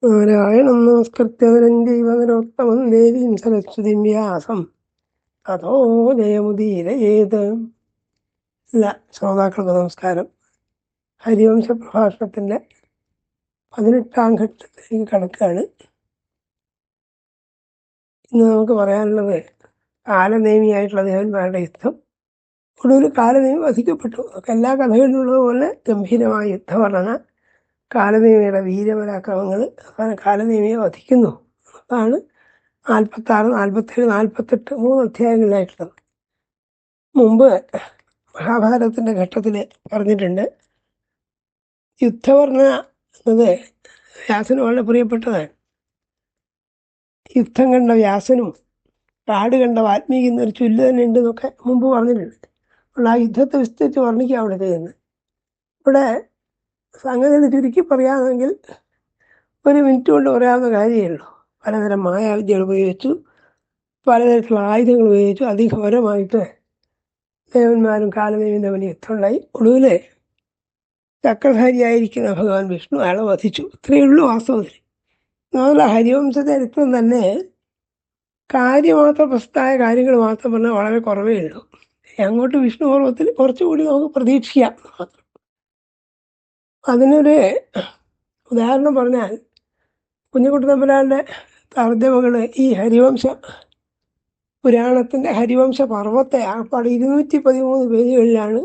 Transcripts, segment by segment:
നാരായണം നമസ്കൃത്യ നരം ചൈവ നരോത്തമം ദേവീം സരസ്വതീം വ്യാസം തതോ ജയമുദീരയേത്. എല്ലാ ശ്രോതാക്കൾക്ക് നമസ്കാരം. ഹരിവംശ പ്രഭാഷണത്തിൻ്റെ 18ാം ഘട്ടത്തിലേക്ക് കടക്കുകയാണ്. ഇന്ന് നമുക്ക് പറയാനുള്ളത് കാലനേമിയായിട്ടുള്ള ദേവന്മാരുടെ യുദ്ധം. ഒടുവിൽ കാലനേമി വധിക്കപ്പെട്ടു. എല്ലാ കഥകളിലുള്ളതുപോലെ ഗംഭീരമായ യുദ്ധവർണ്ണന, കാലനേമിയുടെ വീരപരാക്രമങ്ങൾ, കാലനേമിയെ വധിക്കുന്നു. അതാണ് 46, 47, 48 3 അധ്യായങ്ങളിലായിട്ടുള്ളത്. മുമ്പ് മഹാഭാരതത്തിൻ്റെ ഘട്ടത്തിൽ പറഞ്ഞിട്ടുണ്ട്. യുദ്ധവർണ്ണന എന്നത് വ്യാസന് വളരെ പ്രിയപ്പെട്ടതാണ്. യുദ്ധം കണ്ട വ്യാസനും കാട് കണ്ട വാൽമീകി എന്നൊരു ചൊല്ല് തന്നെ ഉണ്ട് എന്നൊക്കെ മുമ്പ് പറഞ്ഞിട്ടുണ്ട്. അപ്പോൾ ആ യുദ്ധത്തെ വിസ്തരിച്ച് വർണ്ണിക്കുക അവിടെ ചെയ്യുന്നത്. ഇവിടെ സംഗതികൾ ചുരുക്കി പറയാമെങ്കിൽ 1 മിനിറ്റ് കൊണ്ട് പറയാവുന്ന കാര്യമേ ഉള്ളൂ. പലതരം മായാവിദ്യകൾ ഉപയോഗിച്ചു, പലതരത്തിലുള്ള ആയുധങ്ങൾ ഉപയോഗിച്ചു, അതിഘോരമായിട്ട് ദേവന്മാരും കാലനേമിയും തമ്മിൽ യുദ്ധമുണ്ടായി. ഒടുവിൽ ചക്രധാരിയായിരിക്കുന്ന ഭഗവാൻ വിഷ്ണു അയാളെ വധിച്ചു. ഇത്രയേ ഉള്ളൂ വാസ്തവത്തിൽ. എന്നാൽ ഹരിവംശ ചരിത്രം തന്നെ കാര്യമാത്ര പ്രസക്തമായ കാര്യങ്ങൾ മാത്രം പറഞ്ഞാൽ വളരെ കുറവേ ഉള്ളൂ. അങ്ങോട്ട് വിഷ്ണു പർവ്വത്തിൽ കുറച്ചുകൂടി നമുക്ക് പ്രതീക്ഷിക്കാം മാത്രം. അതിനൊരു ഉദാഹരണം പറഞ്ഞാൽ, കുഞ്ഞുകുട്ടി തമ്പുരാൻ്റെ തർജ്ജമകൾ ഈ ഹരിവംശ പുരാണത്തിൻ്റെ ഹരിവംശ പർവ്വത്തെ ആപ്പാട് 213 പേജുകളിലാണ്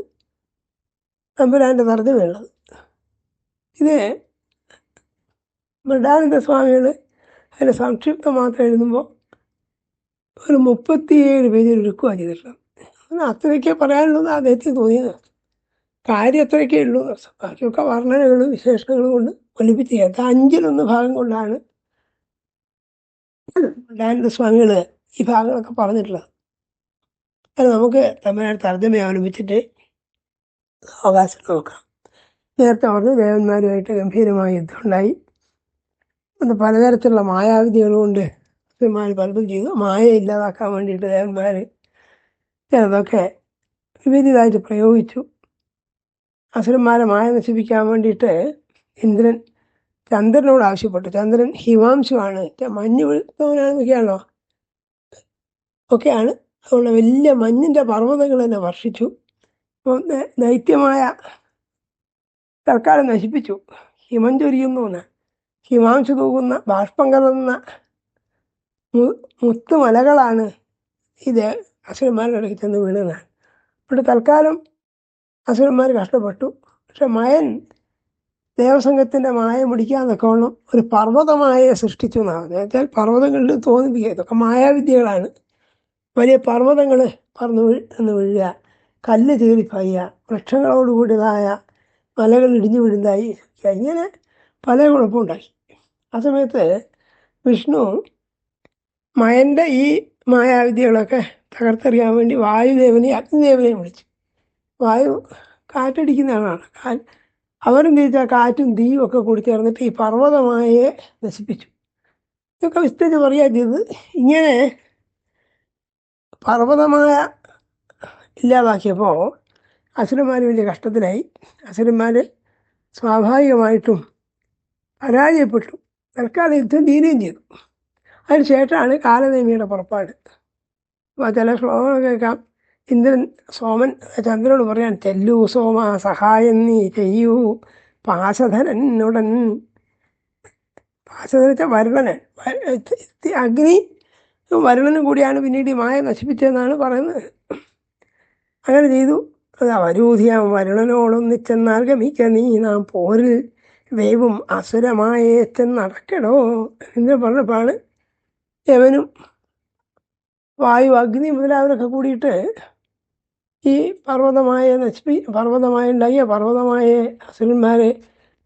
തമ്പുരാൻ്റെ തർജ്ജമയുള്ളത്. ഇത് മൃഡാനന്ദ സ്വാമികൾ അതിൻ്റെ സംക്ഷിപ്തം മാത്രം എഴുതുമ്പോൾ ഒരു 37 പേജിൽ എടുക്കുകയാണ് ചെയ്തിട്ടുള്ളത്. അത്രയൊക്കെ പറയാനുള്ളത് അദ്ദേഹത്തിന് തോന്നിയത്. കാര്യം അത്രയൊക്കെ ഉള്ളൂ. ബാക്കിയൊക്കെ വർണ്ണനകളും വിശേഷണങ്ങളും കൊണ്ട് ഒലിപ്പിച്ച് ചേർത്ത് 5-1 ഭാഗം കൊണ്ടാണ് മൃഡാനന്ദ സ്വാമികൾ ഈ ഭാഗങ്ങളൊക്കെ പറഞ്ഞിട്ടുള്ളത്. അത് നമുക്ക് തമ്പുരാൻ തർജ്ജമ അവലംബിച്ചിട്ട് അവകാശം നോക്കാം. നേരത്തെ പറഞ്ഞ് ദേവന്മാരുമായിട്ട് ഗംഭീരമായ യുദ്ധം ഉണ്ടായി. അത് പലതരത്തിലുള്ള മായാവിദ്യകൾ കൊണ്ട് ദേവന്മാർ പലതും ചെയ്തു. മായ ഇല്ലാതാക്കാൻ വേണ്ടിയിട്ട് ദേവന്മാർ ചിലതൊക്കെ വിപരീതമായിട്ട് പ്രയോഗിച്ചു. അസുരന്മാരെ മായ നശിപ്പിക്കാൻ വേണ്ടിയിട്ട് ഇന്ദ്രൻ ചന്ദ്രനോട് ആവശ്യപ്പെട്ടു. ചന്ദ്രൻ ഹിമാംശുവാണ്, മഞ്ഞ് വീഴുന്നവനാണെന്നൊക്കെയാണല്ലോ ഒക്കെയാണ്. അതുകൊണ്ട് വലിയ മഞ്ഞിൻ്റെ പർവ്വതങ്ങൾ തന്നെ വർഷിച്ചു. അപ്പോൾ ദൈത്യമായ തൽക്കാലം നശിപ്പിച്ചു. ഹിമം ചൊരിയുന്നു എന്ന്, ഹിമാംശു തൂകുന്ന ബാഷ്പം കലർന്ന മുത്തുമലകളാണ് ഇത് അസുരന്മാരുടെ ഇടയ്ക്ക് ചെന്ന് വീണതാണ്. ഇവിടെ തൽക്കാലം അസുരന്മാർ കഷ്ടപ്പെട്ടു. പക്ഷെ മയൻ ദേവസംഘത്തിൻ്റെ മായ മുടിക്കാന്നൊക്കെ ഉള്ള ഒരു പർവ്വതമായ സൃഷ്ടിച്ചു എന്നാണ്. എന്നുവെച്ചാൽ പർവ്വതങ്ങളിൽ തോന്നിപ്പിക്കുക. ഇതൊക്കെ മായാവിദ്യകളാണ്. വലിയ പർവ്വതങ്ങൾ പറന്ന് വീഴുക, കല്ല് ചീറിപ്പായുക, വൃക്ഷങ്ങളോടുകൂടിയതായ മലകൾ ഇടിഞ്ഞു വീഴുന്നതായി, ഇങ്ങനെ പല കുഴപ്പമുണ്ടായി. ആ സമയത്ത് വിഷ്ണു മയൻ്റെ ഈ മായാവിദ്യകളൊക്കെ തകർത്തെറിയാൻ വേണ്ടി വായുദേവനെയും അഗ്നിദേവനെയും വിളിച്ചു. വായു കാറ്റടിക്കുന്ന ആളാണ്. അവരെന്ത് ചോദിച്ചാൽ കാറ്റും തീയും ഒക്കെ കൂടി ചേർന്നിട്ട് ഈ പർവ്വതമായെ നശിപ്പിച്ചു. ഇതൊക്കെ വിസ്തരിച്ച് പറയുക ചെയ്തത്. ഇങ്ങനെ പർവ്വതമായ ഇല്ലാതാക്കിയപ്പോൾ അസുരന്മാർ വലിയ കഷ്ടത്തിലായി. അസുരന്മാർ സ്വാഭാവികമായിട്ടും പരാജയപ്പെട്ടു. തൽക്കാലം യുദ്ധം തീരുകയും ചെയ്തു. അതിന് ശേഷമാണ് കാലനേമിയുടെ പുറപ്പാട്. അപ്പോൾ ചില ശ്ലോകങ്ങൾ കേൾക്കാം. ഇന്ദ്രൻ സോമൻ ചന്ദ്രനോട് പറയാൻ, ചെല്ലു സോമ സഹായം നീ ചെയ്യൂ പാശധരനുടൻ. പാശധരിച്ച വരുണനൻ, അഗ്നി വരുണനും കൂടിയാണ് പിന്നീട് ഈ മായ നശിപ്പിച്ചതെന്നാണ് പറയുന്നത്. അങ്ങനെ ചെയ്തു. അത് അവരൂധിയാം വരുണനോടൊന്നിച്ചെന്നാൽ ഗമിക്ക നീ നാം പോരിൽ ദൈവം അസുരമായേച്ചെന്നടക്കടോ എന്ന് പറഞ്ഞപ്പോഴാണ് യവനും വായു അഗ്നി മുതലായവരൊക്കെ കൂടിയിട്ട് ഈ പർവ്വതമായ ഉണ്ടാക്കിയ പർവ്വതമായ അസുരന്മാരെ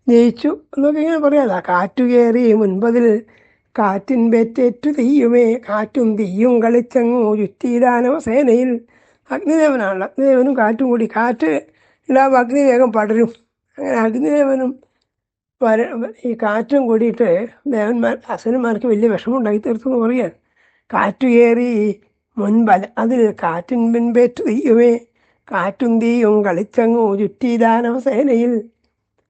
ജയിച്ചു എന്നൊക്കെ ഇങ്ങനെ പറയാതെ. കാറ്റു കയറി മുൻപതിൽ കാറ്റിൻ ബെറ്റേറ്റു തെയ്യുമേ, കാറ്റും തീയും കളിച്ചങ്ങു ചുറ്റിയിടാനവ സേനയിൽ. അഗ്നിദേവനാണ്. അഗ്നിദേവനും കാറ്റും കൂടി, കാറ്റ് ഉണ്ടാകുമ്പോൾ അഗ്നി വേഗം പടരും. അങ്ങനെ അഗ്നിദേവനും ഈ കാറ്റും കൂടിയിട്ട് അസുരന്മാർക്ക് വലിയ വിഷമമുണ്ടാക്കി തീർത്തു എന്ന് പറയാൻ. കാറ്റു കയറി മുൻപല അതിൽ കാറ്റിൻ മുൻപേറ്റു തെയ്യുമേ, കാറ്റും തീയും കളിച്ചങ്ങു ചുറ്റിയിടാനവ സേനയിൽ.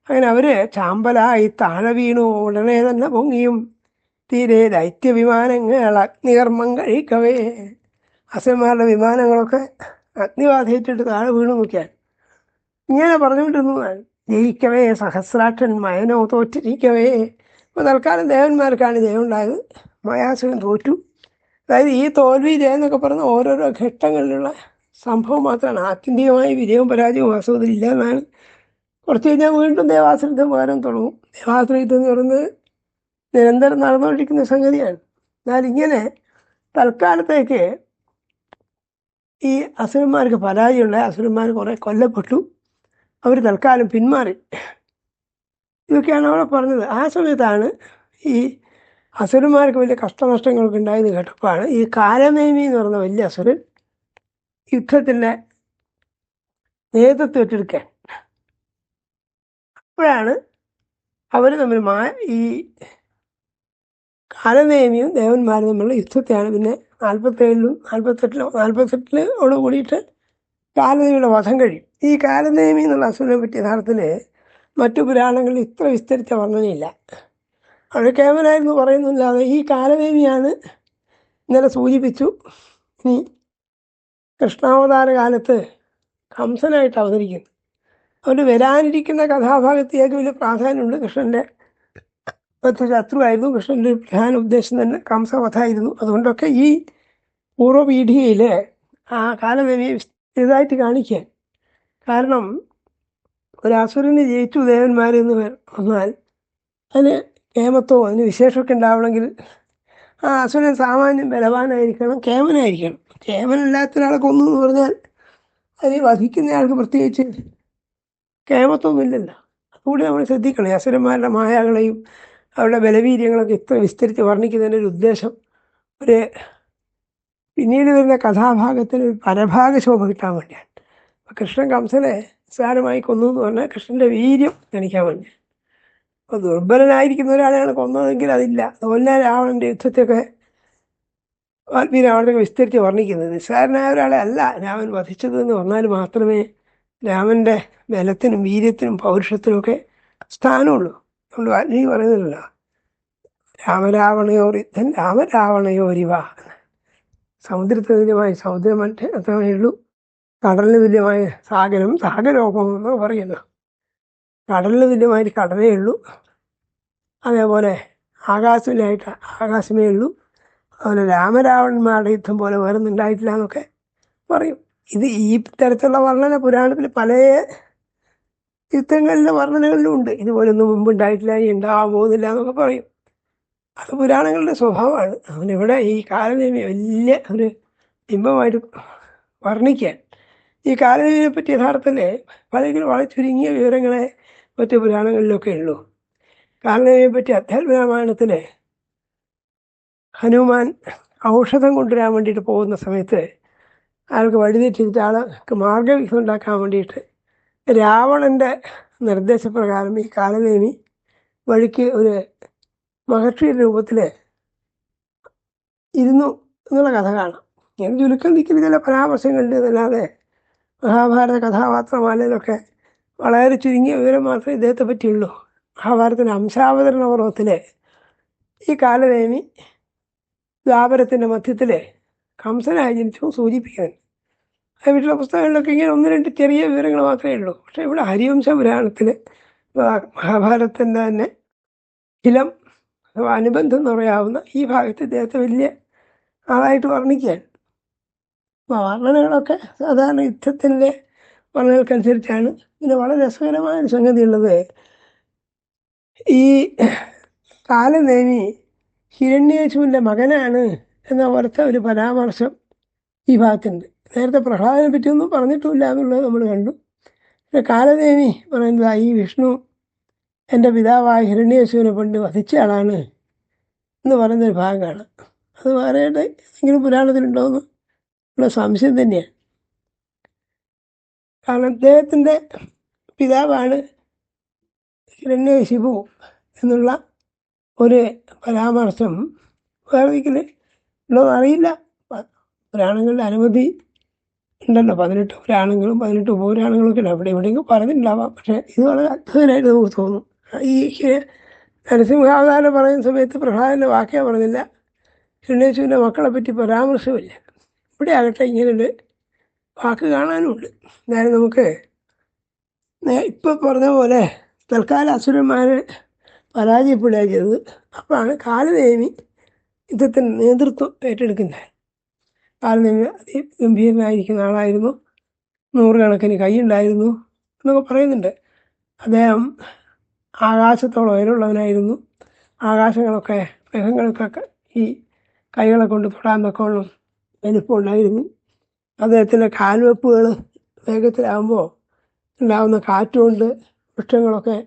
അങ്ങനെ അവർ ചാമ്പലായി താഴെ വീണു. ഉടനെ തന്നെ പൊങ്ങിയും തീരെ ദൈത്യവിമാനങ്ങൾ അഗ്നികർമ്മം കഴിക്കവേ. അസുരന്മാരുടെ വിമാനങ്ങളൊക്കെ അഗ്നിബാധയേറ്റിട്ട് താഴെ വീണു നോക്കിയാൽ ഇങ്ങനെ പറഞ്ഞുകൊണ്ടിരുന്നതാണ്. ജയിക്കവേ സഹസ്രാക്ഷൻ മയനോ തോറ്റിരിക്കവേ. അപ്പോൾ തൽക്കാലം ദേവന്മാർക്കാണ് ജയമുണ്ടായത്. മയാസുരൻ തോറ്റു. അതായത് ഈ തോൽവി ജയം എന്നൊക്കെ പറഞ്ഞ ഓരോരോ ഘട്ടങ്ങളിലുള്ള സംഭവം മാത്രമാണ്. ആത്യന്തികമായി വിജയവും പരാജയവും വാസ്തവത്തിൽ ഇല്ല എന്നാണ്. കുറച്ച് കഴിഞ്ഞാൽ വീണ്ടും ദേവാസുരത്തെ പകരം തുടങ്ങും. ദേവാസുര യുദ്ധം എന്ന് പറയുന്നത് നിരന്തരം നടന്നുകൊണ്ടിരിക്കുന്ന സംഗതിയാണ്. എന്നാൽ ഇങ്ങനെ തൽക്കാലത്തേക്ക് ഈ അസുരന്മാർക്ക് പരാജയമുള്ള അസുരന്മാർ കുറേ കൊല്ലപ്പെട്ടു. അവർ തൽക്കാലം പിന്മാറി. ഇതൊക്കെയാണ് അവിടെ പറഞ്ഞത്. ആ സമയത്താണ് ഈ അസുരന്മാർക്ക് വലിയ കഷ്ടനഷ്ടങ്ങളൊക്കെ ഉണ്ടായെന്ന് കേട്ടപ്പോഴാണ് ഈ കാലനേമി എന്ന് പറയുന്ന വലിയ അസുരൻ യുദ്ധത്തിൻ്റെ നേതൃത്വം ഏറ്റെടുക്കാൻ. അപ്പോഴാണ് അവർ തമ്മിൽ ഈ കാലനേമിയും ദേവന്മാരും തമ്മിലുള്ള യുദ്ധത്തെയാണ് പിന്നെ 48-48 കൂടിയിട്ട് കാലനേമിയുടെ വധം കഴിയും. ഈ കാലനേമി എന്നുള്ള അസുരനെ പറ്റി യഥാർത്ഥത്തിൽ മറ്റു പുരാണങ്ങളിൽ ഇത്ര വിസ്തരിച്ച വർണ്ണനയില്ല. അവിടെ കേവലായിരുന്നു പറയുന്നില്ലാതെ ഈ കാലനേമിയാണ് ഇന്നലെ സൂചിപ്പിച്ചു. ഇനി കൃഷ്ണാവതാര കാലത്ത് കംസനായിട്ട് അവതരിക്കുന്നു. അതുകൊണ്ട് വരാനിരിക്കുന്ന കഥാഭാഗത്തേക്ക് വലിയ പ്രാധാന്യമുണ്ട്. കൃഷ്ണൻ്റെ ശത്രുവായിരുന്നു. കൃഷ്ണൻ്റെ പ്രധാന ഉദ്ദേശം തന്നെ കംസവധായിരുന്നു. അതുകൊണ്ടൊക്കെ ഈ പൂർവ്വപീഠികയിൽ ആ കാലനേമിയെ ഇതായിട്ട് കാണിക്കാൻ കാരണം ഒരു അസുരന് ജയിച്ചു ദേവന്മാരെന്ന് വന്നാൽ അതിന് കേമത്തോ അതിന് വിശേഷമൊക്കെ ഉണ്ടാവണമെങ്കിൽ ആ അസുരൻ സാമാന്യം ബലവാനായിരിക്കണം, കേമനായിരിക്കണം. കേമനല്ലാത്ത ഒരാളെ കൊന്നു എന്ന് പറഞ്ഞാൽ അത് വധിക്കുന്നയാൾക്ക് പ്രത്യേകിച്ച് കേമത്വമൊന്നുമില്ലല്ലോ. അതുകൂടി നമ്മൾ ശ്രദ്ധിക്കണം. അസുരന്മാരുടെ മായകളെയും അവരുടെ ബലവീര്യങ്ങളൊക്കെ ഇത്ര വിസ്തരിച്ച് വർണ്ണിക്കുന്നതിൻ്റെ ഒരു ഉദ്ദേശം പിന്നീട് വരുന്ന കഥാഭാഗത്തിന് ഒരു പരഭാഗശോഭ കിട്ടാൻ വേണ്ടിയാണ്. കൃഷ്ണൻ കംസനെ നിസ്സാരമായി കൊന്നു എന്ന് പറഞ്ഞാൽ കൃഷ്ണൻ്റെ വീര്യം കാണിക്കാൻ വേണ്ടി. അപ്പോൾ ദുർബലനായിരിക്കുന്ന ഒരാളെയാണ് കൊന്നതെങ്കിൽ അതില്ല. അതുപോലെ രാവണൻ്റെ യുദ്ധത്തെയൊക്കെ വാൽമീകി രാവണനൊക്കെ വിസ്തരിച്ച് വർണ്ണിക്കുന്നത് നിസ്സാരനായ ഒരാളെ അല്ല രാമൻ വധിച്ചത് എന്ന് പറഞ്ഞാൽ മാത്രമേ രാമൻ്റെ ബലത്തിനും വീര്യത്തിനും പൗരുഷത്തിനുമൊക്കെ സ്ഥാനമുള്ളൂ. അതുകൊണ്ട് വാൽമീകി പറയുന്നില്ലല്ലോ രാമരാവണയോർ യുദ്ധൻ രാമരാവണയോരിവ. സമുദ്രത്തിന് തുല്യമായി സമുദ്രം മാത്രമേ ഉള്ളൂ, കടലിന് തുല്യമായ സാഗരം സാഗരോപം എന്ന് പറയുന്നു. കടലിന് തുല്യമായിട്ട് കടലേ ഉള്ളൂ, അതേപോലെ ആകാശത്തിലായിട്ട് ആകാശമേ ഉള്ളൂ. അതുപോലെ രാമരാവണന്മാരുടെ യുദ്ധം പോലെ വേറൊന്നും ഉണ്ടായിട്ടില്ല എന്നൊക്കെ പറയും. ഇത് ഈ തരത്തിലുള്ള വർണ്ണന പുരാണത്തിൽ പല യുദ്ധങ്ങളിലെ വർണ്ണനകളിലും ഉണ്ട്. ഇതുപോലൊന്നും മുമ്പ് ഉണ്ടായിട്ടില്ല, ഉണ്ടാവാൻ പോകുന്നില്ല എന്നൊക്കെ പറയും. അത് പുരാണങ്ങളുടെ സ്വഭാവമാണ്. അവനിവിടെ ഈ കാലനേമി വലിയ ഒരു ബിംബമായിട്ട് വർണ്ണിക്കാൻ. ഈ കാലനേമിയെ പറ്റി യഥാർത്ഥത്തിൽ പലരും വളരെ ചുരുങ്ങിയ വിവരങ്ങളെ മറ്റു പുരാണങ്ങളിലൊക്കെ ഉള്ളൂ. കാലനേമിയെ പറ്റി അധ്യാത്മരാമായണത്തിൽ ഹനുമാൻ ഔഷധം കൊണ്ടുവരാൻ വേണ്ടിയിട്ട് പോകുന്ന സമയത്ത് അയാൾക്ക് വഴിതെറ്റിച്ചിട്ട് ആൾക്ക് മാർഗവിഘ്നം ഉണ്ടാക്കാൻ വേണ്ടിയിട്ട് രാവണൻ്റെ നിർദ്ദേശപ്രകാരം ഈ കാലനേമി വഴിക്ക് ഒരു മഹർഷിയുടെ രൂപത്തിൽ ഇരുന്നു എന്നുള്ള കഥ കാണാം. ഇങ്ങനെ ചുരുക്കം ദിക്കിൽ ചില പരാമർശങ്ങളുണ്ട് എന്നല്ലാതെ മഹാഭാരത കഥാപാത്രമാലയിലൊക്കെ വളരെ ചുരുങ്ങിയ വിവരം മാത്രമേ ഇദ്ദേഹത്തെ പറ്റിയുള്ളൂ. മഹാഭാരതത്തിൻ്റെ അംശാവതരണ പർവ്വത്തിൽ ഈ കാലനേമി ദ്വാപരത്തിൻ്റെ മധ്യത്തിൽ കംസനായി ജനിച്ചു സൂചിപ്പിക്കുന്നുണ്ട്. ആ വീട്ടിലെ പുസ്തകങ്ങളിലൊക്കെ ഇങ്ങനെ 1-2 ചെറിയ വിവരങ്ങൾ മാത്രമേ ഉള്ളൂ. പക്ഷേ ഇവിടെ ഹരിവംശ പുരാണത്തിൽ മഹാഭാരതത്തിൻ്റെ തന്നെ ഖിലം അഥവാ അനുബന്ധം എന്ന് പറയാവുന്ന ഈ ഭാഗത്ത് ഇദ്ദേഹത്തെ വലിയ ആളായിട്ട് വർണ്ണിക്കാൻ. അപ്പോൾ വർണ്ണനകളൊക്കെ സാധാരണ യുദ്ധത്തിൻ്റെ വർണ്ണനകൾക്കനുസരിച്ചാണ്. പിന്നെ വളരെ രസകരമായൊരു സംഗതി ഉള്ളത്, ഈ കാലനേമി ഹിരണ്യേശുവിൻ്റെ മകനാണ് എന്ന പോലത്തെ ഒരു പരാമർശം ഈ ഭാഗത്തുണ്ട്. നേരത്തെ പ്രഹ്ലാദനെ പറ്റിയൊന്നും പറഞ്ഞിട്ടുമില്ല എന്നുള്ളത് നമ്മൾ കണ്ടു. പക്ഷേ കാലനേമി പറയുന്നത് ഈ വിഷ്ണു എൻ്റെ പിതാവായ ഹിരണ്യേശുവിനെ കൊണ്ട് വധിച്ച ആളാണ് എന്ന് പറയുന്നൊരു ഭാഗം കാണാം. അത് വേറെയായിട്ട് എന്തെങ്കിലും പുരാണത്തിലുണ്ടോയെന്ന് ഉള്ള സംശയം തന്നെയാണ്. കാരണം അദ്ദേഹത്തിൻ്റെ പിതാവാണ് ഹിരണ്യശിപു എന്നുള്ള ഒരു പരാമർശം വേറെ ഒരിക്കലും ഉണ്ടോയെന്ന് അറിയില്ല. പുരാണങ്ങളുടെ അനവധി ഉണ്ടല്ലോ, 18 പുരാണങ്ങളും 18 ഉപപുരാണങ്ങളും ഒക്കെ ഉണ്ട്. അവിടെ എവിടെയെങ്കിലും പറഞ്ഞിട്ടുണ്ടാവാം. പക്ഷേ ഇത് വളരെ അത്ഭുതമായിട്ട് നമുക്ക് തോന്നും. ഈ നരസിംഹാവതാരം പറയുന്ന സമയത്ത് പ്രഹ്ലാദൻ്റെ വാക്യ പറഞ്ഞില്ല, ഹിരണ്യകശിപുവിൻ്റെ മക്കളെ പറ്റി പരാമർശമില്ല. ഇവിടെ ആകട്ടെ ഇങ്ങനൊരു വാക്ക് കാണാനുമുണ്ട്. എന്തായാലും നമുക്ക് ഇപ്പം പറഞ്ഞ പോലെ തൽക്കാലം അസുരന്മാരെ പരാജയപ്പെടുക ചെയ്തത്. അപ്പോഴാണ് കാലനേമി യുദ്ധത്തിന് നേതൃത്വം ഏറ്റെടുക്കുന്നത്. കാലനേമി അതിഗംഭീരനായിരിക്കുന്ന ആളായിരുന്നു, 100 കണക്കിന് കൈയുണ്ടായിരുന്നു എന്നൊക്കെ പറയുന്നുണ്ട്. അദ്ദേഹം ആകാശത്തോളം ഉയരമുള്ളവനായിരുന്നു. ആകാശങ്ങളൊക്കെ ഗ്രഹങ്ങൾക്കൊക്കെ ഈ കൈകളെ കൊണ്ട് തൊടാൻ തക്കോളം വലിപ്പമുണ്ടായിരുന്നു. അദ്ദേഹത്തിൻ്റെ കാൽവെപ്പുകൾ വേഗത്തിലാകുമ്പോൾ ഉണ്ടാകുന്ന കാറ്റുകൊണ്ട് വൃക്ഷങ്ങളൊക്കെ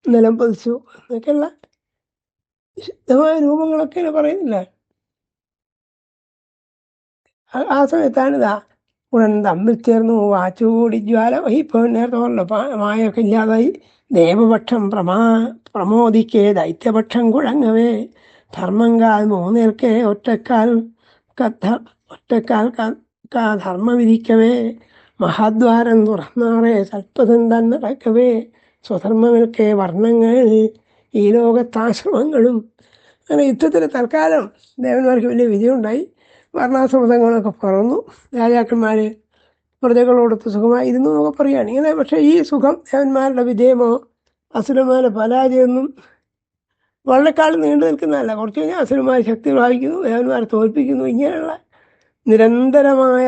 നിലം പതിച്ചു എന്നൊക്കെയുള്ള വിശുദ്ധമായ രൂപങ്ങളൊക്കെ പറയുന്നില്ല. ആ സമയത്താണ് ഉടൻ തമ്മിൽ ചേർന്നു വാച്ചുകൂടി ജ്വാല വഹിപ്പോൾ നേരത്തെ പറഞ്ഞല്ലോ, മായൊക്കെ ഇല്ലാതായി. ദേവപക്ഷം പ്രമോദിക്കേ ദൈത്യപക്ഷം കുഴങ്ങവേ ധർമ്മങ്കാൽ മൂന്നേൽക്കേ ഒറ്റക്കാൽ ധർമ്മം വിധിക്കവേ മഹാദ്വാരം തുറന്നാറേ സൽപ്പതം തന്നെ നടക്കവേ സ്വധർമ്മമേൽക്കേ വർണ്ണങ്ങൾ ഈ ലോകത്താശ്രമങ്ങളും. അങ്ങനെ യുദ്ധത്തിൽ തൽക്കാലം ദേവന്മാർക്ക് വലിയ വിജയമുണ്ടായി. വർണ്ണാശ്രമങ്ങളൊക്കെ പറന്നു. രാജാക്കന്മാർ പ്രജകളോടൊത്ത് സുഖമായിരുന്നു എന്നൊക്കെ പറയുകയാണ് ഇങ്ങനെ. പക്ഷേ ഈ സുഖം ദേവന്മാരുടെ വിജയമോ അസുരന്മാരുടെ പരാജയമൊന്നും വളരെക്കാലം നീണ്ടു നിൽക്കുന്നതല്ല. കുറച്ച് കഴിഞ്ഞാൽ അസുരന്മാർ ശക്തി പ്രാപിക്കുന്നു, ദേവന്മാരെ തോൽപ്പിക്കുന്നു. ഇങ്ങനെയുള്ള നിരന്തരമായ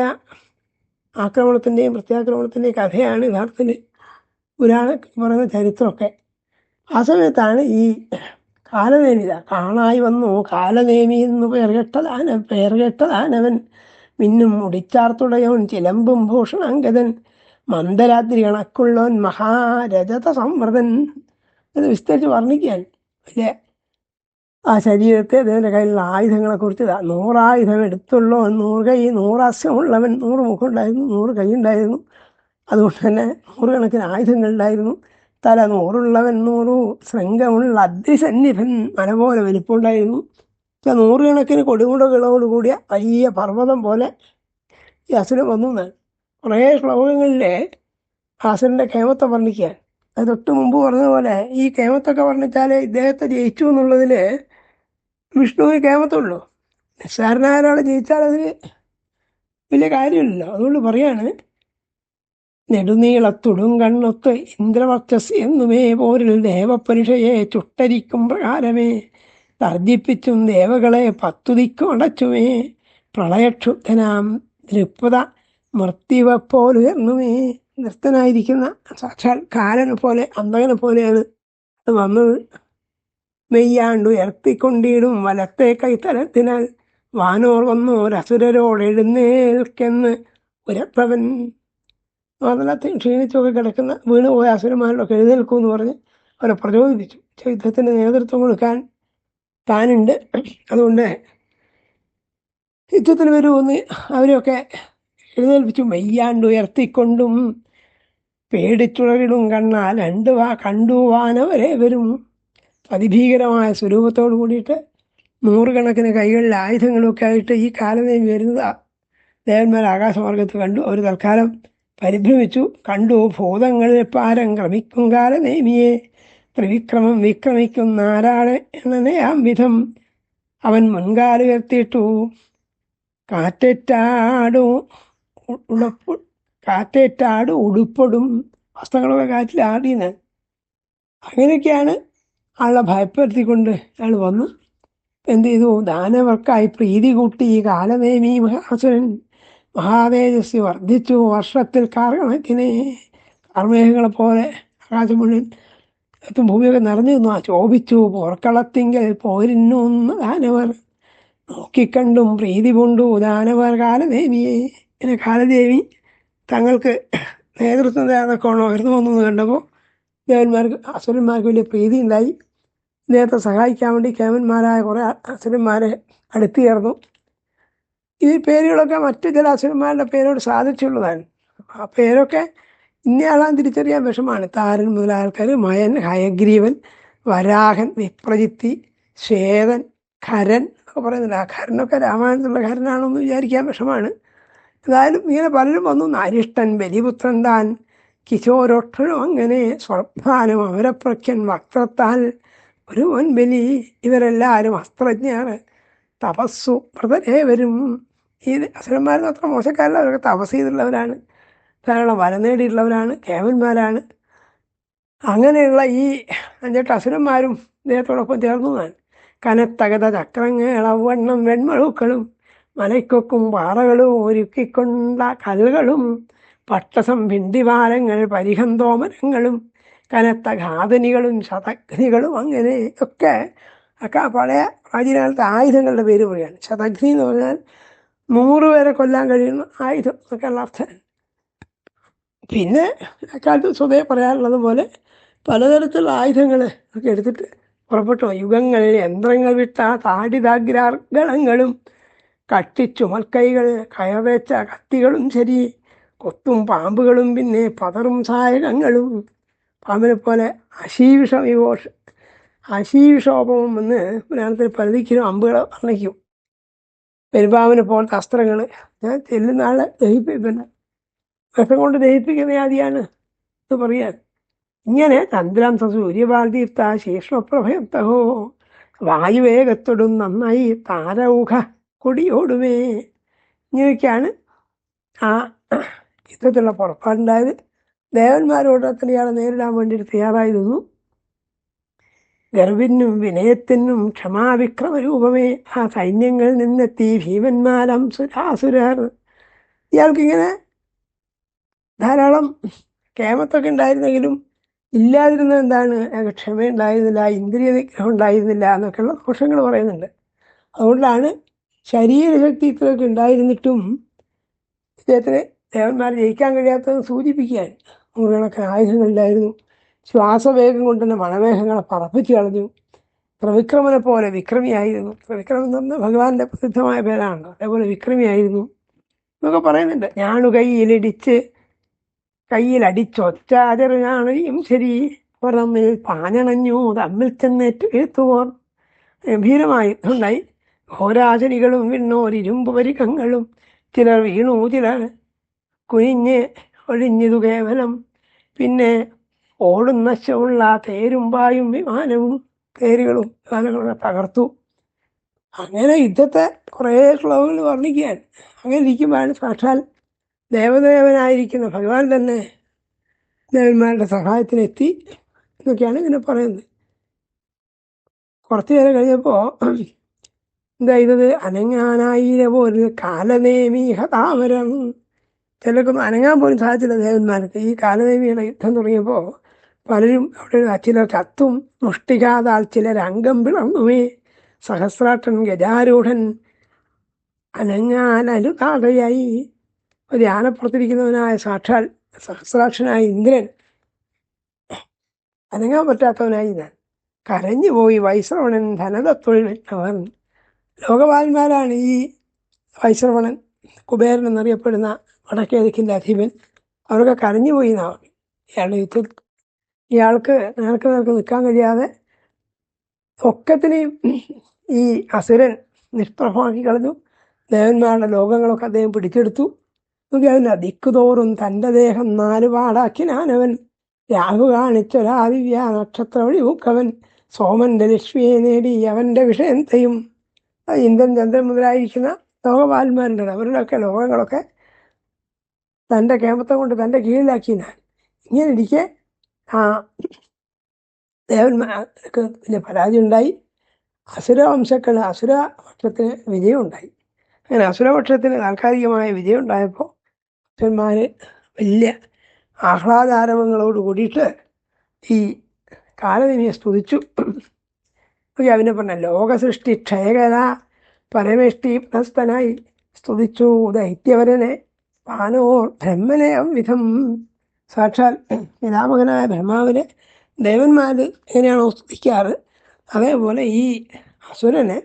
ആക്രമണത്തിൻ്റെയും പ്രത്യാക്രമണത്തിൻ്റെയും കഥയാണ് യഥാർത്ഥത്തിൽ പുരാണം പറയുന്ന ചരിത്രമൊക്കെ. ആ സമയത്താണ് ഈ കാലനേമിത കാണായി വന്നു. കാലനേമി എന്ന് പേർകെട്ടതാനവൻ മിന്നും മുടിച്ചാർത്തുടയോൻ ചിലമ്പും ഭൂഷണാങ്കതൻ മന്ദരാത്രി കണക്കുള്ളവൻ മഹാരജത സംവൃതൻ. അത് വിസ്തരിച്ച് വർണ്ണിക്കാൻ വലിയ ആ ശരീരത്തെ അദ്ദേഹത്തിൻ്റെ കയ്യിലുള്ള ആയുധങ്ങളെക്കുറിച്ച് 100 ആയുധം എടുത്തുള്ളവൻ, 100 കൈ, 100 അസ്യമുള്ളവൻ, 100 മുഖം ഉണ്ടായിരുന്നു, 100 കൈ ഉണ്ടായിരുന്നു. അതുകൊണ്ട് തന്നെ 100 കണക്കിന് ആയുധങ്ങളുണ്ടായിരുന്നു. തല 100 100 ശൃംഗമുള്ള അതിസന്നിധൻ, മല പോലെ വലിപ്പമുണ്ടായിരുന്നു. 100 കണക്കിന് കൊടിമുടകളോടുകൂടിയ വലിയ പർവ്വതം പോലെ ഈ അസുരൻ വന്നു എന്നാണ്. കുറേ ശ്ലോകങ്ങളിലെ അസുരൻ്റെ കേമത്തെ വർണ്ണിക്കാൻ. അത് തൊട്ട് മുമ്പ് പറഞ്ഞതുപോലെ ഈ കേമത്തൊക്കെ വർണ്ണിച്ചാൽ ഇദ്ദേഹത്തെ ജയിച്ചു എന്നുള്ളതിൽ വിഷ്ണുവിന് കേമത്തുള്ളൂ. നിസ്സാരനായ ഒരാളെ ജയിച്ചാൽ അതിന് വലിയ കാര്യമില്ലല്ലോ. അതുകൊണ്ട് പറയാണ്, നെടുനീളത്തുടും കണ്ണൊത്ത് ഇന്ദ്രവർച്ചസ് എന്നുമേ പോരിൽ ദേവപരിഷയെ ചുട്ടരിക്കും പ്രകാരമേ തർജിപ്പിച്ചും ദേവകളെ 10 ദിക്കും അടച്ചുമേ പ്രളയക്ഷുബ്ധനാം ദൃക്പത മൃത്യുവെപ്പോലുയർന്നുമേ. നൃത്തനായിരിക്കുന്ന സാക്ഷാൽ കാലനെ പോലെ, അന്തകനെ പോലെയാണ് അത് വന്നത്. മെയ്യാണ്ടുയർത്തിക്കൊണ്ടിടും വലത്തെ കൈത്തലത്തിനാൽ വാനോർ വന്നോരസുരരോട് എഴുന്നേൽക്കെന്ന് ഉരപ്പവൻ. അതല്ലാത്ത ക്ഷീണിച്ചൊക്കെ കിടക്കുന്ന വീണുപോയ അസുരന്മാരോടൊക്കെ എഴുന്നേൽക്കും എന്ന് പറഞ്ഞ് അവരെ പ്രചോദിപ്പിച്ചു. യുദ്ധത്തിന് നേതൃത്വം കൊടുക്കാൻ താനുണ്ട്, അതുകൊണ്ട് യുദ്ധത്തിന് വരുമെന്ന് അവരെയൊക്കെ എഴുന്നേൽപ്പിച്ചു. മെയ്യാണ്ടുയർത്തിക്കൊണ്ടും പേടിച്ചുളരിടും കണ്ണാൽ കണ്ടുവാനവരെ വരും. അതിഭീകരമായ സ്വരൂപത്തോട് കൂടിയിട്ട് 100 കണക്കിന് കൈകളിൽ ആയുധങ്ങളൊക്കെ ആയിട്ട് ഈ കാലനേമി വരുന്നത് ദേവന്മാർ ആകാശമാർഗത്ത് കണ്ടു. അവർ തൽക്കാലം പരിഭ്രമിച്ചു. കണ്ടു ഭൂതങ്ങളിൽ പാരം ക്രമിക്കും കാലനേമിയെ ത്രിവിക്രമം വിക്രമിക്കും നാരായണനെയാം വിധം അവൻ മുൻകാലുയർത്തിയിട്ടു കാറ്റേറ്റാട് ഉടുപ്പൊടും വസ്ത്രങ്ങളൊക്കെ കാറ്റിൽ ആടിയെന്ന്. അങ്ങനെയൊക്കെയാണ് ആളെ ഭയപ്പെടുത്തിക്കൊണ്ട് അയാൾ വന്നു. എന്ത് ചെയ്തു? ദാനവർക്കായി പ്രീതി കൂട്ടി ഈ കാലനേമി മഹാസുരൻ മഹാതേജസ്വി വർദ്ധിച്ചു. വർഷത്തിൽ കാർകണക്കിനെ കാർമേഘങ്ങളെ പോലെ ആകാശം മുഴുവൻ ഭൂമിയൊക്കെ നിറഞ്ഞു നിന്നു. ശോഭിച്ചു പോർക്കളത്തിങ്കൽ പോരിന്നുന്ന ദാനവർ നോക്കിക്കണ്ടും പ്രീതി കൊണ്ടു ദാനവർ കാലദേവിയെ. ഇങ്ങനെ കാലദേവി തങ്ങൾക്ക് നേതൃത്വം തേതൊക്കെയാണോ ഉയർന്നു വന്നു കണ്ടപ്പോൾ ദേവന്മാർക്ക് അസുരന്മാർക്ക് വലിയ പ്രീതി ഉണ്ടായി. ഇദ്ദേഹത്തെ സഹായിക്കാൻ വേണ്ടി കേമന്മാരായ കുറേ അസുരന്മാരെ അടുത്തു ചേർന്നു. ഈ പേരുകളൊക്കെ മറ്റു ചില അസുരന്മാരുടെ പേരോട് സാധിച്ചുള്ളതാണ്. ആ പേരൊക്കെ ഇന്നയാളാൻ തിരിച്ചറിയാൻ വിഷമാണ്. താരൻ മുതലായ ആൾക്കാർ, മയൻ, ഹയഗ്രീവൻ, വരാഹൻ, വിപ്രജിത്തി, ശ്വേതൻ, ഖരൻ ഒക്കെ പറയുന്നില്ല. ആ ഖരനൊക്കെ രാമായണത്തിലുള്ള ഖരനാണെന്ന് വിചാരിക്കാൻ വിഷമാണ്. ഏതായാലും ഇങ്ങനെ പലരും വന്നു. നാരിഷ്ടൻ ബലിപുത്രൻ താൻ കിശോരോക്ഷനും അങ്ങനെ സ്വർഭാനം അമരപ്രഖ്യൻ വക്രത്താൽ ഒരു ബലി. ഇവരെല്ലാവരും അസ്ത്രജ്ഞർ തപസ്സു വ്രതരേവരും. ഈ അസുരന്മാരെന്ന് അത്ര മോശക്കാരല്ല, അവരൊക്കെ തപസ് ചെയ്തിട്ടുള്ളവരാണ്, ധാരാളം വരം നേടിയിട്ടുള്ളവരാണ്, കേവന്മാരാണ്. അങ്ങനെയുള്ള ഈ 5-8 അസുരന്മാരും ഇദ്ദേഹത്തോടൊപ്പം ചേർന്നു. ഞാൻ കനത്തകത ചക്രങ്ങൾ അവണ്ണം വെൺമഴുക്കളും മലയ്ക്കൊക്കും പാറകളും ഒരുക്കിക്കൊണ്ട കല്ലുകളും പട്ടസം ഭിണ്ടിവാരങ്ങൾ പരിഹന്തോമരങ്ങളും കനത്ത ഘാതനികളും ശതഘ്നികളും അങ്ങനെ ഒക്കെ പഴയ പ്രാചീനകാലത്തെ ആയുധങ്ങളുടെ പേര് പറയുകയാണ്. ശതഘ്നി എന്ന് പറഞ്ഞാൽ 100 പേരെ കൊല്ലാൻ കഴിയുന്ന ആയുധം എന്നൊക്കെയുള്ള അർത്ഥം. പിന്നെ അക്കാലത്ത് സ്വതേ പറയാനുള്ളത് പോലെ പലതരത്തിലുള്ള ആയുധങ്ങൾ ഒക്കെ എടുത്തിട്ട് പുറപ്പെട്ടു. യുഗങ്ങളിൽ യന്ത്രങ്ങൾ വിട്ട താടിതാഗ്രാർഗളങ്ങളും കട്ടിച്ചുമൽക്കൈകൾ കയറേച്ച കത്തികളും ശരി കൊത്തും പാമ്പുകളും പിന്നെ പതറും സായകങ്ങളും. പാമ്പിനെ പോലെ അശീവിഷോപമം എന്ന് പുരാണത്തിൽ പലതിക്കും അമ്പുകൾ വർണ്ണിക്കും. പെരുമ്പാമ്പിനെ പോലത്തെ അസ്ത്രങ്ങൾ ഞാൻ ചെല്ലുന്ന ആളെ പിന്നെ വിഷം കൊണ്ട് ദഹിപ്പിക്കുന്ന ആദിയാണ് എന്ന് പറയാൻ. ഇങ്ങനെ ചന്ദ്രാംസ സൂര്യപാൽദീപ്ത ശീഷ്മപ്രഭയത്തഹോ വായുവേഗത്തോടും നന്നായി താരൗഘ കൊടിയോടുമേ. ഇങ്ങനെയൊക്കെയാണ് ആ യുദ്ധത്തിലുള്ള പുറപ്പാടുണ്ടായത്. ദേവന്മാരോട് ഇയാളെ നേരിടാൻ വേണ്ടിയിട്ട് തയ്യാറായി നിന്നു. ഗർവിനും വിനയത്തിനും ക്ഷമാവിക്രമരൂപമേ ആ സൈന്യങ്ങളിൽ നിന്നെത്തി ഭീമന്മാരം സുരാസുരർ. ഇയാൾക്കിങ്ങനെ ധാരാളം കേമത്തൊക്കെ ഉണ്ടായിരുന്നെങ്കിലും ഇല്ലാതിരുന്നത് എന്താണ്? ക്ഷമയുണ്ടായിരുന്നില്ല, ഇന്ദ്രിയ നിഗ്രഹം ഉണ്ടായിരുന്നില്ല എന്നൊക്കെയുള്ള ദോഷങ്ങൾ പറയുന്നുണ്ട്. അതുകൊണ്ടാണ് ശരീരശക്തി ഇത്രയൊക്കെ ഉണ്ടായിരുന്നിട്ടും ഇദ്ദേഹത്തിന് ദേവന്മാർ ജയിക്കാൻ കഴിയാത്തത് സൂചിപ്പിക്കാൻ. നൂറുകണക്കിന് ആയുധങ്ങളിലായിരുന്നു. ശ്വാസവേഗം കൊണ്ട് തന്നെ മണമേഘങ്ങളെ പറപ്പിച്ചു കളഞ്ഞു. ത്രിവിക്രമനെ പോലെ വിക്രമിയായിരുന്നു. ത്രിവിക്രമൻ എന്ന് പറഞ്ഞാൽ ഭഗവാന്റെ പ്രസിദ്ധമായ പേരാണല്ലോ, അതേപോലെ വിക്രമിയായിരുന്നു എന്നൊക്കെ പറയുന്നുണ്ട്. ഞാണു കയ്യിലടിച്ചൊച്ചാചറിയാണും ശരി പുറമിൽ പാഞ്ഞണഞ്ഞു തമ്മിൽ ചെന്നേറ്റ് എഴുത്തുപോർ. ഗംഭീരമായ യുദ്ധമുണ്ടായി. ഘോരാചരികളും വിണ്ണോരിരുമ്പ് പരികങ്ങളും ചിലർ വീണു, ചിലർ കുനിഞ്ഞ് ഒഴിഞ്ഞതു കേവലം. പിന്നെ ഓടുന്ന ശവുള്ള തേരുമ്പായും വിമാനവും തേരുകളും വിമാനങ്ങളൊക്കെ തകർത്തു. അങ്ങനെ യുദ്ധത്തെ കുറേ ശ്ലോകങ്ങൾ വർണ്ണിക്കാൻ. അങ്ങനെ ഇരിക്കുമ്പോഴാണ് സാക്ഷാൽ ദേവദേവനായിരിക്കുന്ന ഭഗവാൻ തന്നെ ദേവന്മാരുടെ സഹായത്തിനെത്തി എന്നൊക്കെയാണ് ഇതിനെ പറയുന്നത്. കുറച്ചു നേരം കഴിഞ്ഞപ്പോൾ എന്താ ചെയ്തത്? അനങ്ങാനായിരം ഒരു കാലനേമീഹ താമരം. ചിലർക്കൊന്നും അനങ്ങാൻ പോലും സാധിച്ചില്ല ദേവന്മാർക്ക്. ഈ കാലനേമിയുടെ യുദ്ധം തുടങ്ങിയപ്പോൾ പലരും അവിടെ ചിലർ ചത്തും മുഷ്ടികാതാൽ ചിലർ അംഗം പിളർന്നുമേ. സഹസ്രാട്ടൻ ഗജാരൂഢൻ അനങ്ങാനലുതാതയായി. ഒരു ആനപ്പുറത്തിരിക്കുന്നവനായ സാക്ഷാൽ സഹസ്രാക്ഷനായ ഇന്ദ്രൻ അനങ്ങാൻ പറ്റാത്തവനായി ഞാൻ കരഞ്ഞുപോയി. വൈശ്രവണൻ ധനതത്തൊഴിൽ വെച്ചവർ. ലോകപാലന്മാരാണ് ഈ വൈശ്രവണൻ, കുബേരൻ എന്നറിയപ്പെടുന്ന വടക്കേ ദിക്കിൻ്റെ അധീപൻ. അവരൊക്കെ കരഞ്ഞുപോയി എന്നാണ്. ഇയാളുടെ യുദ്ധത്തിൽ ഇയാൾക്ക് നേർക്ക് നിൽക്കാൻ കഴിയാതെ ഒക്കത്തിനെയും ഈ അസുരൻ നിഷ്പ്രഭമാക്കി കളഞ്ഞു. ദേവന്മാരുടെ ലോകങ്ങളൊക്കെ അദ്ദേഹം പിടിച്ചെടുത്തു. അതിന് ദിക്കുതോറും തൻ്റെ ദേഹം 4 പാടാക്കിനാനവൻ. രാഹു കാണിച്ചൊരാദിവ്യ നക്ഷത്ര വഴി മുക്കവൻ. സോമന്റെ ലക്ഷ്മിയെ നേടി അവൻ്റെ വിഷയത്തെയും. ഇന്ദ്രൻ ചന്ദ്രൻ മുതലായിരിക്കുന്ന ലോകപാലന്മാരുണ്ട്. അവരുടെയൊക്കെ ലോകങ്ങളൊക്കെ തൻ്റെ കേമത്വം കൊണ്ട് തൻ്റെ കീഴിലാക്കിനാൻ. ഇങ്ങനെ ഇരിക്കെ ആ ദേവന്മാർക്ക് വലിയ പരാജയം ഉണ്ടായി. അസുരപക്ഷത്തിന് വിജയം ഉണ്ടായി. അങ്ങനെ അസുരപക്ഷത്തിന് താൽക്കാലികമായ വിജയം ഉണ്ടായപ്പോൾ അസുരന്മാർ വലിയ ആഹ്ലാദാരവങ്ങളോട് കൂടിയിട്ട് ഈ കാലനിമിയെ സ്തുതിച്ചു. അവനെ പറഞ്ഞ ലോകസൃഷ്ടി ക്ഷയകര പരമേഷ്ടി പ്രസ്തനായി സ്തുതിച്ചു ദൈത്യവരനെ പാനോർ ബ്രഹ്മനെ വിധം. സാക്ഷാൽ പിതാമകനായ ബ്രഹ്മാവിനെ ദേവന്മാർ എങ്ങനെയാണോ സ്തുതിക്കാറ് അതേപോലെ ഈ അസുരനെ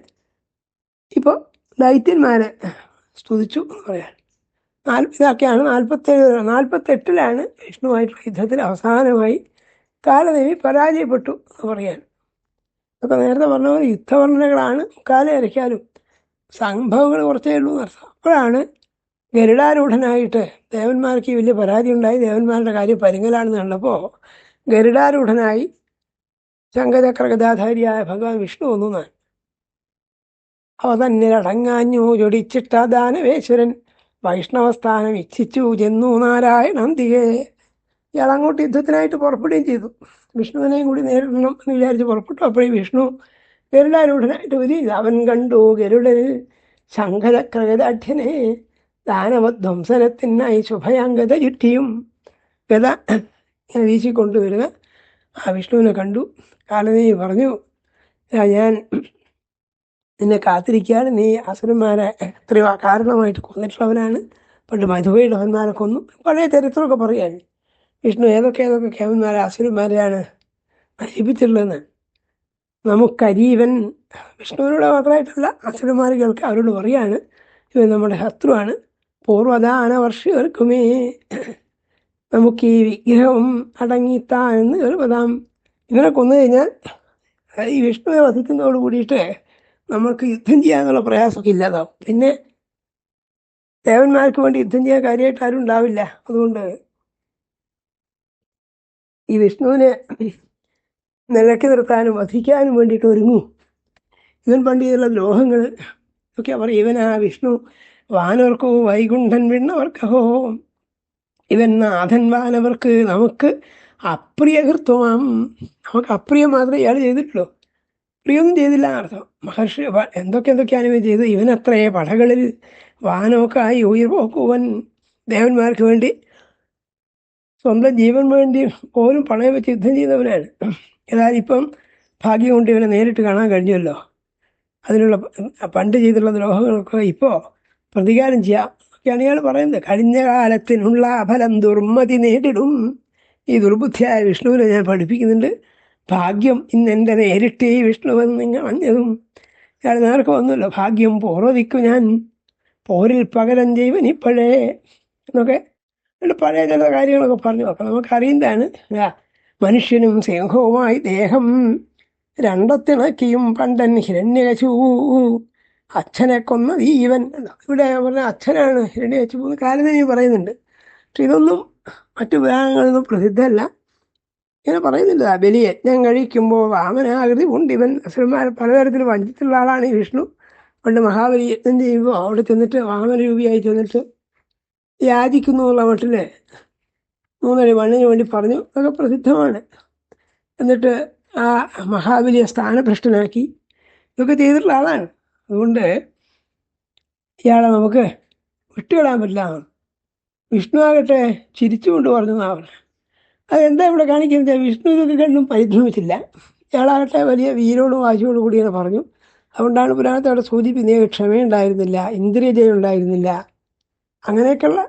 ഇപ്പോൾ ദൈത്യന്മാരെ സ്തുതിച്ചു എന്ന് പറയാൻ. ഇതൊക്കെയാണ് 48 വിഷ്ണുവായിട്ടുള്ള യുദ്ധത്തിൽ അവസാനമായി കാലദേവി പരാജയപ്പെട്ടു എന്ന് പറയാൻ. അപ്പോൾ നേരത്തെ പറഞ്ഞ പോലെ യുദ്ധവർണ്ണനകളാണ് കാലം വരയ്ക്കാനും സംഭവങ്ങൾ കുറച്ചേ ഉള്ളൂ എന്നർത്ഥം. അപ്പോഴാണ് ഗരുഡാരൂഢനായിട്ട് ദേവന്മാർക്ക് വലിയ പരാതി ഉണ്ടായി. ദേവന്മാരുടെ കാര്യം പരുങ്ങലാണെന്ന് കണ്ടപ്പോൾ ഗരുഡാരൂഢനായി ശംഖചക്രഗദാധാരിയായ ഭഗവാൻ വിഷ്ണു ഒന്നാണ്. അവ തന്നിലടങ്ങാഞ്ഞു ചൊടിച്ചിട്ട ദാനവേശ്വരൻ വൈഷ്ണവസ്ഥാനം ഇച്ഛിച്ചു ചെന്നു നാരായണന്തികെ. ഇയാൾ അങ്ങോട്ട് യുദ്ധത്തിനായിട്ട് പുറപ്പെടുകയും ചെയ്തു. വിഷ്ണുവിനെയും കൂടി നേരിടണം എന്ന് വിചാരിച്ച് പുറപ്പെട്ടു. അപ്പോഴേ വിഷ്ണു ഗരുഡാരൂഢനായിട്ട് വരിക. അവൻ കണ്ടു ഗരുഡനിൽ ശംഖചക്രഗദാഢ്യനെ ദാനവധ്വംസനത്തിനായി ശുഭയാംഗത ചുറ്റിയും ഗത വീശിക്കൊണ്ടുവരുക ആ വിഷ്ണുവിനെ കണ്ടു. കാലനേമി പറഞ്ഞു, ഞാൻ നിന്നെ കാത്തിരിക്കുകയാണ്. നീ അസുരന്മാരെ എത്രയോ കാരണമായിട്ട് കൊന്നിട്ടുള്ളവനാണ്. പണ്ട് മധുവൈഡവന്മാരെ കൊന്നു. പഴയ ചരിത്രമൊക്കെ പറയാൻ വിഷ്ണു ഏതൊക്കെ കേവന്മാരെ അസുരന്മാരെയാണ് നശിപ്പിച്ചിട്ടുള്ളതെന്ന്. നമുക്കരീവൻ വിഷ്ണുവിനോട് മാത്രമായിട്ടല്ല, അസുരന്മാരുകൾക്ക് അവരോട് പറയാണ്, ഇവൻ നമ്മുടെ ശത്രുവാണ്. പൂർവ്വദാനവർഷികർക്കുമേ നമുക്ക് ഈ വിഗ്രഹം അടങ്ങിത്താ എന്ന് കേൾപ്പതാം. ഇവനെ കൊന്നു കഴിഞ്ഞാൽ ഈ വിഷ്ണുവിനെ വധിക്കുന്നതോട് കൂടിയിട്ട് നമ്മൾക്ക് യുദ്ധം ചെയ്യാനുള്ള പ്രയാസമൊക്കെ ഇല്ലാതാവും. പിന്നെ ദേവന്മാർക്ക് വേണ്ടി യുദ്ധം ചെയ്യാൻ കാര്യമായിട്ട് ആരും ഉണ്ടാവില്ല. അതുകൊണ്ട് ഈ വിഷ്ണുവിനെ നിലക്കി നിർത്താനും വധിക്കാനും വേണ്ടിയിട്ട് ഒരുങ്ങും. ഇവൻ പണ്ട് ചെയ്തുള്ള ദ്രോഹങ്ങൾ ഒക്കെ പറയും. ഇവനാ വിഷ്ണു വാനവർക്കോ വൈകുണ്ഠൻ വിണ്ണവർക്കഹോ, ഇവൻ നാഥൻ വാനവർക്ക് നമുക്ക് അപ്രിയകൃത്വമാം. നമുക്ക് അപ്രിയം മാത്രമേ ഇയാൾ ചെയ്തിട്ടുള്ളൂ, പ്രിയൊന്നും ചെയ്തില്ല എന്നർത്ഥം. മഹർഷി എന്തൊക്കെയാണ് ഇവൻ ചെയ്തത്. ഇവനത്രേ പടകളിൽ വാനോക്കായി ഉയർപോക്കുവൻ. ദേവന്മാർക്ക് വേണ്ടി സ്വന്തം ജീവൻ വേണ്ടി പോലും പണയം വെച്ച് യുദ്ധം ചെയ്തവനാണ്. ഏതായാലും ഇപ്പം ഭാഗ്യം കൊണ്ട് ഇവനെ നേരിട്ട് കാണാൻ കഴിഞ്ഞല്ലോ. അതിനുള്ള പണ്ട് ചെയ്തിട്ടുള്ള ദ്രോഹങ്ങളൊക്കെ ഇപ്പോൾ പ്രതികാരം ചെയ്യാം ഒക്കെയാണ് ഇയാൾ പറയുന്നത്. കഴിഞ്ഞ കാലത്തിനുള്ള ഫലം ദുർമതി നേരിടും. ഈ ദുർബുദ്ധിയായ വിഷ്ണുവിനെ ഞാൻ പഠിപ്പിക്കുന്നുണ്ട്. ഭാഗ്യം ഇന്നെൻ്റെ നേരിട്ട് ഈ വിഷ്ണുവെന്ന് നിങ്ങൾ അഞ്ഞതും ഇയാൾ നേർക്ക് വന്നല്ലോ. ഭാഗ്യം പൂർവ്വതിക്കും ഞാൻ പോരിൽ പകരം ചെയ്വൻ ഇപ്പോഴേ എന്നൊക്കെ പഴയ ചില കാര്യങ്ങളൊക്കെ പറഞ്ഞു നോക്കാം. നമുക്കറിയുന്നതാണ്. മനുഷ്യനും സിംഹവുമായി ദേഹം രണ്ടത്തിണക്കിയും പണ്ടൻ ഹിരണ്യകശിപു അച്ഛനെ കൊന്ന ജീവൻ. ഇവിടെ പറഞ്ഞ അച്ഛനാണ് ഹിരണ്യകശിപു എന്ന് കാലനേമി പറയുന്നുണ്ട്. പക്ഷെ ഇതൊന്നും മറ്റു പുരാണങ്ങളൊന്നും പ്രസിദ്ധമല്ല. ഇങ്ങനെ പറയുന്നില്ല. ബലിയജ്ഞം കഴിക്കുമ്പോൾ വാമനാകൃതി ഉണ്ട് ഇവൻ. അസുരന്മാരെ പലതരത്തിൽ വഞ്ചിച്ചുള്ള ആളാണ് ഈ വിഷ്ണു. പണ്ട് മഹാബലി യജ്ഞം ചെയ്യുമ്പോൾ അവിടെ ചെന്നിട്ട് വാമനരൂപിയായി ചെന്നിട്ട് യാചിക്കുന്നു എന്നുള്ള മട്ടിൽ 3 അടി മണ്ണിന് വേണ്ടി പറഞ്ഞു. അതൊക്കെ പ്രസിദ്ധമാണ്. എന്നിട്ട് ആ മഹാബലിയെ സ്ഥാനഭ്രഷ്ടനാക്കി. ഇതൊക്കെ ചെയ്തിട്ടുള്ള ആളാണ്. അതുകൊണ്ട് ഇയാളെ നമുക്ക് വിട്ടുകളാൻ പറ്റില്ല. വിഷ്ണു ആകട്ടെ ചിരിച്ചുകൊണ്ട് പറഞ്ഞതാണ്. അതെന്താ ഇവിടെ കാണിക്കുന്നത്? വിഷ്ണു ഇതൊക്കെ കണ്ടും പരിഭ്രമിച്ചില്ല. ഇയാളാകട്ടെ വലിയ വീരോടും വാശിയോടും കൂടി ഇങ്ങനെ പറഞ്ഞു. അതുകൊണ്ടാണ് പുരാണത്തെ അവിടെ സൂചിപ്പിക്കുന്നത് ക്ഷമയുണ്ടായിരുന്നില്ല, ഇന്ദ്രിയജയം ഉണ്ടായിരുന്നില്ല, അങ്ങനെയൊക്കെയുള്ള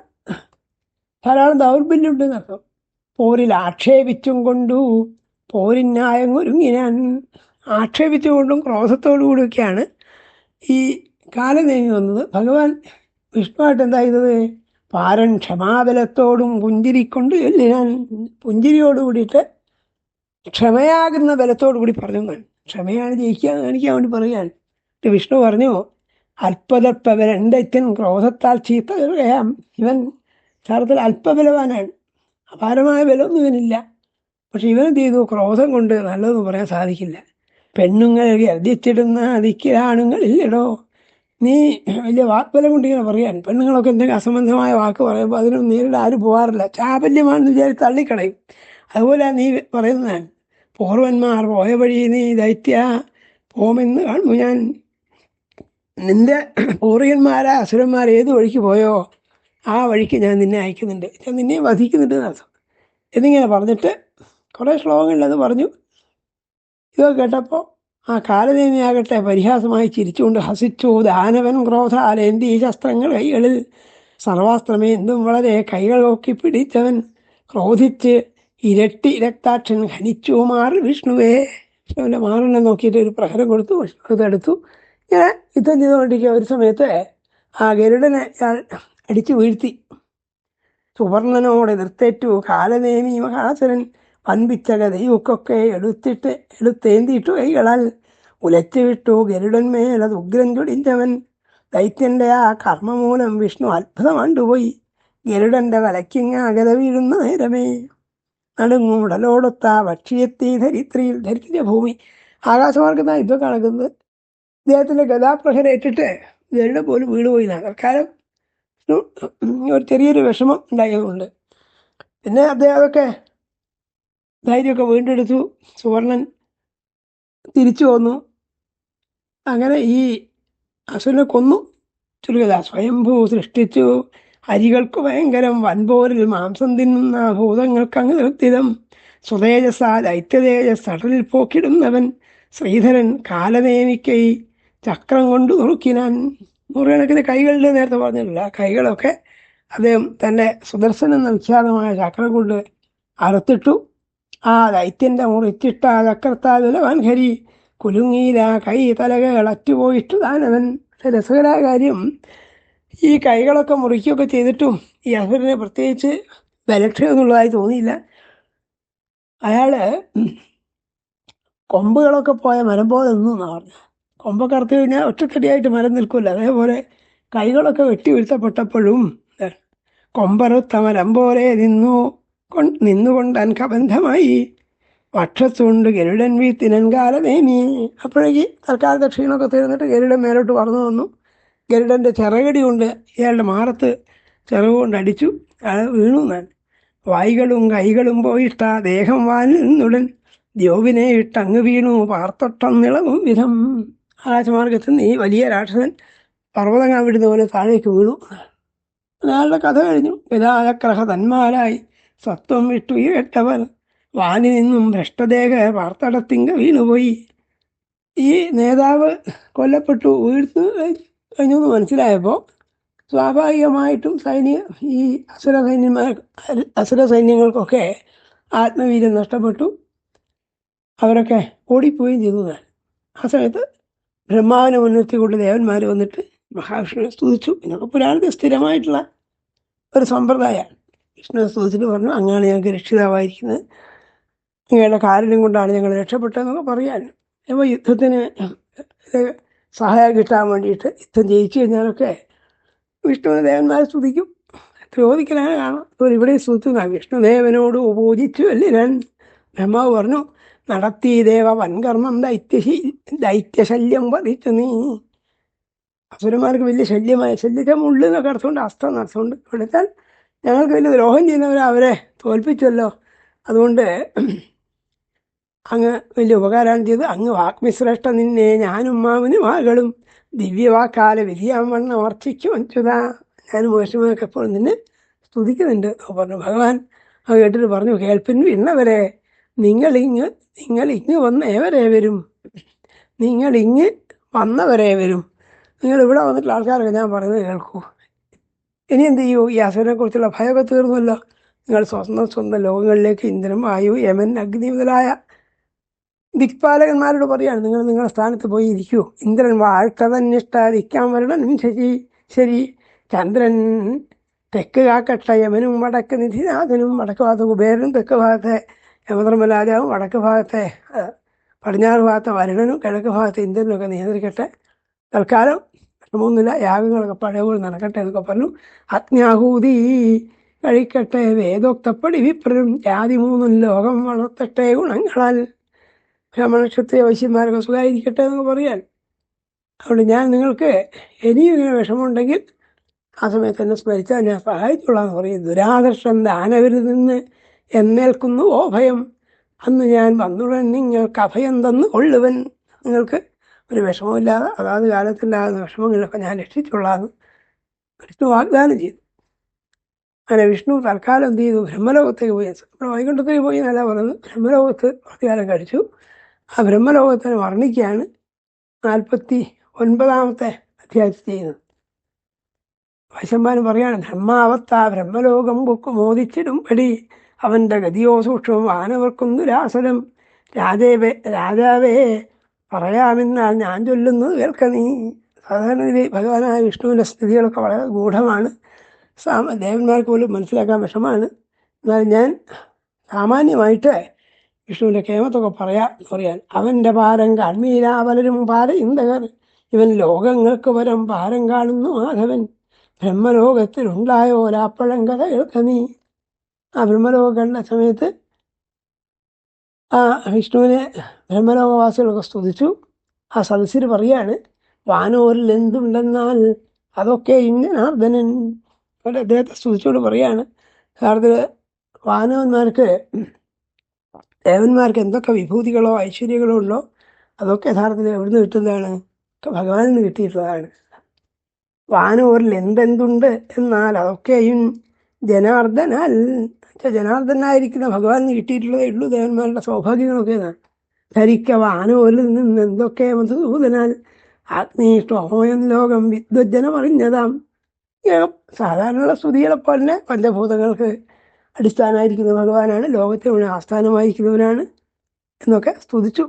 ധാരാളം ദൗർബല്യമുണ്ടെന്ന് അർത്ഥം. പോരിൽ ആക്ഷേപിച്ചും കൊണ്ടു പോരിന്യായങ്ങൊരുങ്ങിനാൻ. ആക്ഷേപിച്ചുകൊണ്ടും ക്രോധത്തോടു കൂടിയൊക്കെയാണ് ഈ കാലനേമി വന്നത്. ഭഗവാൻ വിഷ്ണുവായിട്ട് എന്താ ചെയ്തത്? പാരൻ ക്ഷമാബലത്തോടും പുഞ്ചിരിക്കൊണ്ട് ചൊല്ലിനാൻ. പുഞ്ചിരിയോട് കൂടിയിട്ട് ക്ഷമയാകുന്ന ബലത്തോടു കൂടി പറഞ്ഞു എന്നാണ്. ക്ഷമയാണ് ജയിക്കുക കാണിക്കാൻ വേണ്ടി പറയുകയാണ്. വിഷ്ണു പറഞ്ഞു, അല്പതൽപ്പവരണ്ടൻ ക്രോധത്താൽ ചീത്ത കേൾക്കാം. ഇവൻ യഥാർത്ഥത്തിൽ അല്പബലവാനാണ്, അപാരമായ ബലമൊന്നും ഇവനില്ല. പക്ഷെ ഇവനെന്ത് ചെയ്തു? ക്രോധം കൊണ്ട് നല്ലതെന്ന് പറയാൻ സാധിക്കില്ല. പെണ്ണുങ്ങൾ ഗർജിച്ചിടുന്ന ദിക്കിലാണുങ്ങളില്ലടോ. നീ വലിയ വാക്ബലം കൊണ്ട് ഇങ്ങനെ പറയാൻ. പെണ്ണുങ്ങളൊക്കെ എന്തെങ്കിലും അസംബന്ധമായ വാക്ക് പറയുമ്പോൾ അതിനൊന്നും നേരിടാൻ ആരും പോകാറില്ല. ചാപല്യമാണെന്ന് വിചാരിച്ച് തള്ളിക്കളയും. അതുപോലെ നീ പറയുന്നതാണ്. പൂർവന്മാർ പോയ വഴി നീ ദൈത്യ പോമെന്ന് കാണുന്നു ഞാൻ. നിന്റെ പൂർവികന്മാരാ അസുരന്മാർ ഏത് വഴിക്ക് പോയോ ആ വഴിക്ക് ഞാൻ നിന്നെ അയക്കുന്നുണ്ട്, ഞാൻ നിന്നെ വധിക്കുന്നുണ്ട് എന്നർത്ഥം എന്നിങ്ങനെ പറഞ്ഞിട്ട് കുറേ ശ്ലോകങ്ങളിലത് പറഞ്ഞു. ഇതൊക്കെ കേട്ടപ്പോൾ ആ കാലനേമിയാകട്ടെ പരിഹാസമായി ചിരിച്ചുകൊണ്ട് ഹസിച്ചു. ദാനവൻ ക്രോധാലേന്തി ശസ്ത്രങ്ങൾ കൈകളിൽ സർവാസ്ത്രമേ എന്തും വളരെ കൈകൾ നോക്കി പിടിച്ചവൻ ക്രോധിച്ച് ഇരട്ടി രക്താക്ഷൻ ഖനിച്ചു മാറി വിഷ്ണുവേ. വിഷ്ണുവിൻ്റെ മാറിനെ നോക്കിയിട്ട് ഒരു പ്രഹരം കൊടുത്തു. വിഷ്ണു ഇതെടുത്തു. ഇങ്ങനെ യുദ്ധം ചെയ്തുകൊണ്ടിരിക്കുക. ഒരു സമയത്ത് ആ ഗരുഡനെ അടിച്ചു വീഴ്ത്തി. സുവർണനോട് എതിർത്തേറ്റു കാലനേമി മഹാസുരൻ. വൻപിച്ച ഗതയൊക്കെ എടുത്തേന്തിയിട്ടു കൈകളാൽ ഉലച്ചു വിട്ടു ഗരുഡന്മേൽ അത് ഉഗ്രൻ ചൊടിഞ്ഞവൻ. ദൈത്യൻ്റെ ആ കർമ്മമൂലം വിഷ്ണു അത്ഭുതം കണ്ടുപോയി. ഗരുഡൻ്റെ വലയ്ക്കിങ്ങ അകല വീഴുന്ന നേരമേ നടുങ്ങുടലോടൊത്ത ഭക്ഷ്യത്തി ധരിത്രിയിൽ ധരിത്രിയ ഭൂമി. ആകാശമാർഗത്താണ് യുദ്ധം നടക്കുന്നത്. ഇദ്ദേഹത്തിൻ്റെ ഗതാപ്രഹരേറ്റിട്ട് ഗരുഡ പോലും വീണുപോയി. തൽക്കാലം ഒരു ചെറിയൊരു വിഷമം ഉണ്ടായതുകൊണ്ട് പിന്നെ അദ്ദേഹം അതൊക്കെ ധൈര്യമൊക്കെ വീണ്ടെടുത്തു. സുവർണൻ തിരിച്ചു വന്നു. അങ്ങനെ ഈ അസുരനെ കൊന്നു. ചുരുക്കത സ്വയംഭൂ സൃഷ്ടിച്ചു അരികൾക്ക് ഭയങ്കരം വൻപോരിൽ മാംസം തിന്നുന്ന ഭൂതങ്ങൾക്ക് അങ്ങ് നിർത്തിതം സ്വതേജസ ദൈത്യതേജസ് അടലിൽ പോക്കിടുന്നവൻ ശ്രീധരൻ കാലനേമിക്കൈ ചക്രം കൊണ്ട് നുറുക്കിനാൻ. നൂറുകണക്കിന് കൈകളുടെ നേരത്തെ പറഞ്ഞിട്ടില്ല. കൈകളൊക്കെ അദ്ദേഹം തൻ്റെ സുദർശൻ എന്ന വിഖ്യാതമായ ചക്രം കൊണ്ട് അറുത്തിട്ടു. ആ ദൈത്യൻ്റെ മുറിച്ചിട്ട ചക്രത്താൽ വൻഹരി കുലുങ്ങീല കൈ തലകൾ അറ്റുപോയിട്ടു താനവൻ. രസകരമായ കാര്യം, ഈ കൈകളൊക്കെ മുറിക്കുകയൊക്കെ ചെയ്തിട്ടും ഈ അസുരനെ പ്രത്യേകിച്ച് ബലക്ഷയൊന്നുള്ളതായി തോന്നിയില്ല. അയാൾ കൊമ്പുകളൊക്കെ പോയ മരം പോലെ നിന്നു എന്നാണ് പറഞ്ഞത്. കൊമ്പൊക്കെ അറുത്ത് കഴിഞ്ഞാൽ ഒറ്റത്തടിയായിട്ട് മരം നിൽക്കില്ല. അതേപോലെ കൈകളൊക്കെ വെട്ടി വീഴ്ത്തപ്പെട്ടപ്പോഴും കൊമ്പറുത്ത മരം പോലെ നിന്നുകൊണ്ട് അൻകബന്ധമായി വക്ഷത്തുണ്ട് ഗരുഡൻ വീത്തിനൻ കാലനേമി. അപ്പോഴേക്ക് തൽക്കാലത്തെ ക്ഷീണമൊക്കെ തീർന്നിട്ട് ഗരുഡൻ മേലോട്ട് പറന്നു വന്നു. ഗരുഡൻ്റെ ചിറകടി കൊണ്ട് ഇയാളുടെ മാറത്ത് ചിറക് കൊണ്ട് അടിച്ചു. അയാൾ വീണു. ഞാൻ വായികളും കൈകളും പോയിട്ട ദേഹം വാനിൽ നിന്നുടൻ ദ്യോവിനെ ഇട്ടങ്ങ് വീണു പാർത്തൊട്ടം നിളവും വിധം. ആകാശമാർഗത്തിൽ നിന്ന് ഈ വലിയ രാക്ഷസൻ പർവ്വതങ്ങൾ വിടുന്ന പോലെ താഴേക്ക് വീണു. അയാളുടെ കഥ കഴിഞ്ഞു. ഗതാചക്രഹ തന്മാരായി സത്വം വിട്ടു കേട്ടവർ വാനി നിന്നും ഭ്രഷ്ടദേഹ പാർത്തടത്തിങ്ക വീണുപോയി. ഈ നേതാവ് കൊല്ലപ്പെട്ടു, വീഴ്ത്തു കഴിഞ്ഞു എന്ന് മനസ്സിലായപ്പോൾ സ്വാഭാവികമായിട്ടും ഈ അസുര സൈന്യങ്ങൾക്കൊക്കെ ആത്മവീര്യം നഷ്ടപ്പെട്ടു. അവരൊക്കെ ഓടിപ്പോവുകയും ചെയ്തു. ആ സമയത്ത് ബ്രഹ്മാവിനെ മുൻനിർത്തിക്കൊണ്ട് ദേവന്മാർ വന്നിട്ട് മഹാവിഷ്ണുവിനെ സ്തുതിച്ചു. എന്നൊക്കെ പുരാണത്തിൽ സ്ഥിരമായിട്ടുള്ള ഒരു സമ്പ്രദായമാണ്. വിഷ്ണുവിനെ സ്തുതിച്ചിട്ട് പറഞ്ഞു, അങ്ങനെയാണ് ഞങ്ങൾക്ക് രക്ഷിതാവായിരിക്കുന്നത്, അങ്ങയുടെ കാരുണ്യം കൊണ്ടാണ് ഞങ്ങൾ രക്ഷപ്പെട്ടതെന്നൊക്കെ പറയാൻ. അപ്പോൾ യുദ്ധത്തിന് സഹായം കിട്ടാൻ വേണ്ടിയിട്ട് യുദ്ധം ജയിച്ചു കഴിഞ്ഞാലൊക്കെ വിഷ്ണുവിനെ ദേവന്മാരെ സ്തുതിക്കും. ത്രിയോദിക്കലാണ് കാണാം. അതുപോലെ ഇവിടെ സ്തുതിച്ചു വിഷ്ണുദേവനോട് പൂജിച്ചു അല്ലിരൻ. ബ്രഹ്മാവ് പറഞ്ഞു, നടത്തി ദേവ വൻകർമ്മം ദൈത്യശല്യം വധിച്ചു നീ. അസുരന്മാർക്ക് വലിയ ശല്യത്തെ മുള്ളിനൊക്കെ അർത്ഥമുണ്ട്, അസ്ത്രം അർത്ഥമുണ്ട്. എടുത്താൽ ഞങ്ങൾക്ക് വലിയ ദ്രോഹം ചെയ്യുന്നവരെ അവരെ തോൽപ്പിച്ചല്ലോ. അതുകൊണ്ട് അങ്ങ് വലിയ ഉപകാരമാണ് ചെയ്ത്. അങ്ങ് വാക്മിശ്രേഷ്ഠ നിന്നെ ഞാനും മാവനും മകളും ദിവ്യവാക്കാല വിധിയാവണ്ണം അർച്ചിക്കും അച്യുതാ. ഞാനും മഹർഷിമാരൊക്കെ എപ്പോഴും നിന്നെ സ്തുതിക്കുന്നുണ്ട് പറഞ്ഞു. ഭഗവാൻ അത് കേട്ടിട്ട് പറഞ്ഞു, കേൾപ്പിൻ ഇന്നവരെ നിങ്ങളിങ്ങ് വന്നവരെ വരും, നിങ്ങളിങ്ങ് വന്നവരെ വരും. നിങ്ങളിവിടെ വന്നിട്ടുള്ള ആൾക്കാരൊക്കെ ഞാൻ പറയുന്നത് കേൾക്കൂ. ഇനി എന്ത് ചെയ്യൂ? ഈ അസുരനെക്കുറിച്ചുള്ള ഭയമൊക്കെ തീർന്നല്ലോ. നിങ്ങൾ സ്വന്തം ലോകങ്ങളിലേക്ക് ഇന്ദ്രൻ, വായു, യമൻ, അഗ്നി മുതലായ ദിക്പാലകന്മാരോട് പറയാണ്, നിങ്ങൾ നിങ്ങളുടെ സ്ഥാനത്ത് പോയി ഇരിക്കൂ. ഇന്ദ്രൻ വാഴ്ത്തതന്നിഷ്ടാതിരിക്കാൻ വരണം ശരി. ചന്ദ്രൻ തെക്ക് കാക്കട്ടെ, യമനും വടക്ക് നിധിനാഥനും, വടക്ക് ഭാഗത്ത് കുബേരനും, തെക്ക് ഭാഗത്തെ യമധർമ്മരാജാവും, വടക്ക് ഭാഗത്തെ പടിഞ്ഞാറ് ഭാഗത്തെ വരുണനും, കിഴക്ക് ഭാഗത്തെ ഇന്ദ്രനൊക്കെ നിയന്ത്രിക്കട്ടെ. തൽക്കാലം വിഷമമൊന്നുമില്ല, യാഗങ്ങളൊക്കെ പഴയപോലെ നടക്കട്ടെ എന്നൊക്കെ പറഞ്ഞു. അഗ്നാഹൂതി കഴിക്കട്ടെ, വേദോക്തപ്പടി വിപ്രരും ജാതി 3 ലോകം വളർത്തട്ടെ ഗുണങ്ങളാൽ. ബ്രാഹ്മണക്ഷത്രിയ വൈശ്യന്മാരൊക്കെ സുഖമായിരിക്കട്ടെ എന്നൊക്കെ പറയാൻ. അതുകൊണ്ട് ഞാൻ നിങ്ങൾക്ക് ഇനിയും ഇങ്ങനെ വിഷമമുണ്ടെങ്കിൽ ആ സമയത്ത് എന്നെ സ്മരിച്ചാൽ ഞാൻ സഹായിച്ചുകൊള്ളാന്ന് പറയും. ദുരാദർശം ദാനവരിൽ നിന്ന് എന്നേൽക്കുന്നു ഓ ഭയം, അന്ന് ഞാൻ വന്നുടൻ നിങ്ങൾക്ക് അഭയം തന്നു കൊള്ളുവൻ. നിങ്ങൾക്ക് ഒരു വിഷമമില്ലാതെ അതാത് കാലത്തുണ്ടാകുന്ന വിഷമങ്ങളിലൊക്കെ ഞാൻ രക്ഷിച്ചുകൊള്ളാമെന്ന് വിഷ്ണു വാഗ്ദാനം ചെയ്തു. അങ്ങനെ വിഷ്ണു തൽക്കാലം എന്ത് ചെയ്തു? ബ്രഹ്മലോകത്തേക്ക് പോയി. നമ്മൾ വൈകുണ്ഠത്തേക്ക് പോയി എന്നല്ല പറയുന്നത്, ബ്രഹ്മലോകത്ത് കുറച്ചു കാലം കഴിച്ചു. ആ ബ്രഹ്മലോകത്തിനെ വർണ്ണിക്കുകയാണ് 49-ാമത്തെ അധ്യായത്തിൽ ചെയ്യുന്നത്. വൈശമ്പാന് പറയാണ്, ബ്രഹ്മാവത്താ ബ്രഹ്മലോകം പൊക്കു മോദിച്ചിടും പടി, അവൻ്റെ ഗതിയോ സൂക്ഷ്മം വാനവർക്കും ദുരാസനം. രാജാവേ പറയാമെന്നാൽ ഞാൻ ചൊല്ലുന്നത് കേൾക്ക നീ. സാധാരണ ഭഗവാനായ വിഷ്ണുവിൻ്റെ സ്ഥിതികളൊക്കെ വളരെ ഗൂഢമാണ്, ദേവന്മാർക്ക് പോലും മനസ്സിലാക്കാൻ വിഷമാണ്. എന്നാൽ ഞാൻ സാമാന്യമായിട്ട് വിഷ്ണുവിൻ്റെ കേമത്തൊക്കെ പറയാൻ. അവൻ്റെ പാരം കാൺമീരാ പലരും പാര ഇന്ദകർ, ഇവൻ ലോകങ്ങൾക്ക് പരം പാരം കാണുന്നു മാധവൻ. ബ്രഹ്മലോകത്തിലുണ്ടായോരാപ്പഴം കഥ കേൾക്ക നീ. ആ ബ്രഹ്മലോകം കണ്ട സമയത്ത് ആ വിഷ്ണുവിനെ ബ്രഹ്മലോകവാസികളൊക്കെ സ്തുതിച്ചു. ആ സദസ്സിൽ പറയാണ്, വാനോരിൽ എന്തുണ്ടെന്നാൽ അതൊക്കെ ഇന്നനാർദ്ദനൻ. അവർ അദ്ദേഹത്തെ സ്തുതിച്ചോട് പറയാണ്, യഥാർത്ഥത്തിൽ വാനവന്മാർക്ക് ദേവന്മാർക്ക് എന്തൊക്കെ വിഭൂതികളോ ഐശ്വര്യങ്ങളോ ഉള്ളോ അതൊക്കെ യഥാർത്ഥത്തിൽ എവിടുന്ന് കിട്ടുന്നതാണ്? ഭഗവാനിൽ നിന്ന് കിട്ടിയിട്ടുള്ളതാണ്. വാനോരിൽ എന്തെന്തുണ്ട് എന്നാൽ അതൊക്കെയും ജനാർദ്ദനാൽ, ജനാർദ്ദനായിരിക്കുന്ന ഭഗവാനിന് കിട്ടിയിട്ടുള്ളതേ ഉള്ളൂ. ദേവന്മാരുടെ സൗഭാഗ്യങ്ങളൊക്കെ ധരിക്ക വാനോരിൽ നിന്ന് എന്തൊക്കെ മധുസൂദനാൽ ആഗ്നേഷ്ടോയം ലോകം വിദ്വജ്ജനം അറിഞ്ഞതാം. സാധാരണയുള്ള സ്തുതികളെ പോലെ പഞ്ചഭൂതങ്ങൾക്ക് അടിസ്ഥാനമായിരിക്കുന്ന ഭഗവാനാണ്, ലോകത്തെ മുഴുവൻ ആസ്ഥാനമായിരിക്കുന്നവനാണ് എന്നൊക്കെ സ്തുതിച്ചു.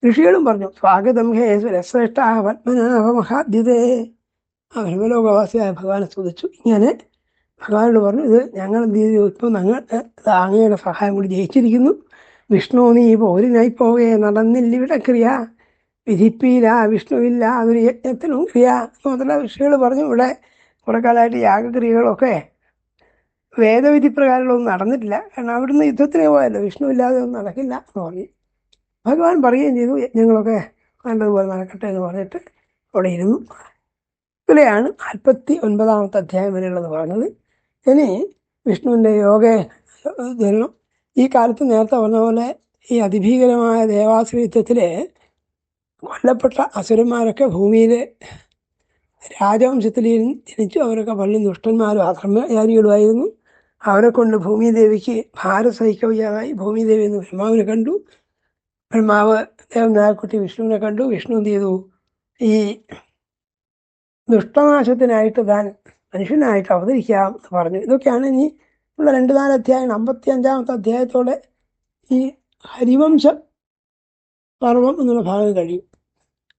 ഋഷികളും പറഞ്ഞു, സ്വാഗതം ഹേ സുരശ്രേഷ്ഠ പത്മനാഭ മഹാദ്യുതേ. ആ ബ്രഹ്മലോകവാസിയായ ഭഗവാനെ സ്തുതിച്ചു. ഇങ്ങനെ ഭഗവാനോട് പറഞ്ഞു, ഇത് ഞങ്ങൾ എന്ത് ചെയ്തു, ഇപ്പോൾ ഞങ്ങൾ അങ്ങയുടെ സഹായം കൂടി ജയിച്ചിരിക്കുന്നു. വിഷ്ണു നീ പോരിനായി പോകെ നടന്നില്ലിവിടെ ക്രിയ, വിധിപ്പീല വിഷ്ണുവില്ല അതൊരു യജ്ഞത്തിനും ക്രിയ. മാത്രമല്ല ഋഷികൾ പറഞ്ഞു, ഇവിടെ കുറെ കാലമായിട്ട് യാഗക്രിയകളൊക്കെ വേദവിധി പ്രകാരങ്ങളൊന്നും നടന്നിട്ടില്ല. കാരണം അവിടുന്ന് യുദ്ധത്തിന് പോയല്ലോ, വിഷ്ണു ഇല്ലാതെ ഒന്നും നടക്കില്ല എന്ന് പറഞ്ഞു. ഭഗവാൻ പറയുകയും ചെയ്തു, യജ്ഞങ്ങളൊക്കെ നല്ലതുപോലെ നടക്കട്ടെ എന്ന് പറഞ്ഞിട്ട് അവിടെ ഇരുന്നു. ഇതിലെയാണ് 49ാമത്തെ അധ്യായം വരെയുള്ളത് പറഞ്ഞത്. ഇനി വിഷ്ണുവിൻ്റെ യോഗ ജനനം. ഈ കാലത്ത് നേരത്തെ പറഞ്ഞ പോലെ ഈ അതിഭീകരമായ ദേവാസുര യുദ്ധത്തിൽ കൊല്ലപ്പെട്ട അസുരന്മാരൊക്കെ ഭൂമിയിൽ രാജവംശത്തിൽ ജനിച്ചു. അവരൊക്കെ വലിയ ദുഷ്ടന്മാരും അധർമ്മചാരികളുമായിരുന്നു. അവരെ കൊണ്ട് ഭൂമിദേവിക്ക് ഭാരം സഹിക്കാൻ വയ്യാതായി. ഭൂമിദേവി എന്ന് ബ്രഹ്മാവിനെ കണ്ടു. ബ്രഹ്മാവ് ദേവനായക്കുട്ടി വിഷ്ണുവിനെ കണ്ടു. വിഷ്ണു എന്ത് ചെയ്തു, ഈ ദുഷ്ടനാശത്തിനായിട്ട് താൻ മനുഷ്യനായിട്ട് അവതരിക്കാം എന്ന് പറഞ്ഞു. ഇതൊക്കെയാണ് ഇനി ഉള്ള 2-4 അധ്യായം. 55ാമത്തെ അധ്യായത്തോടെ ഈ ഹരിവംശ പർവം എന്നുള്ള ഭാഗം കഴിയും.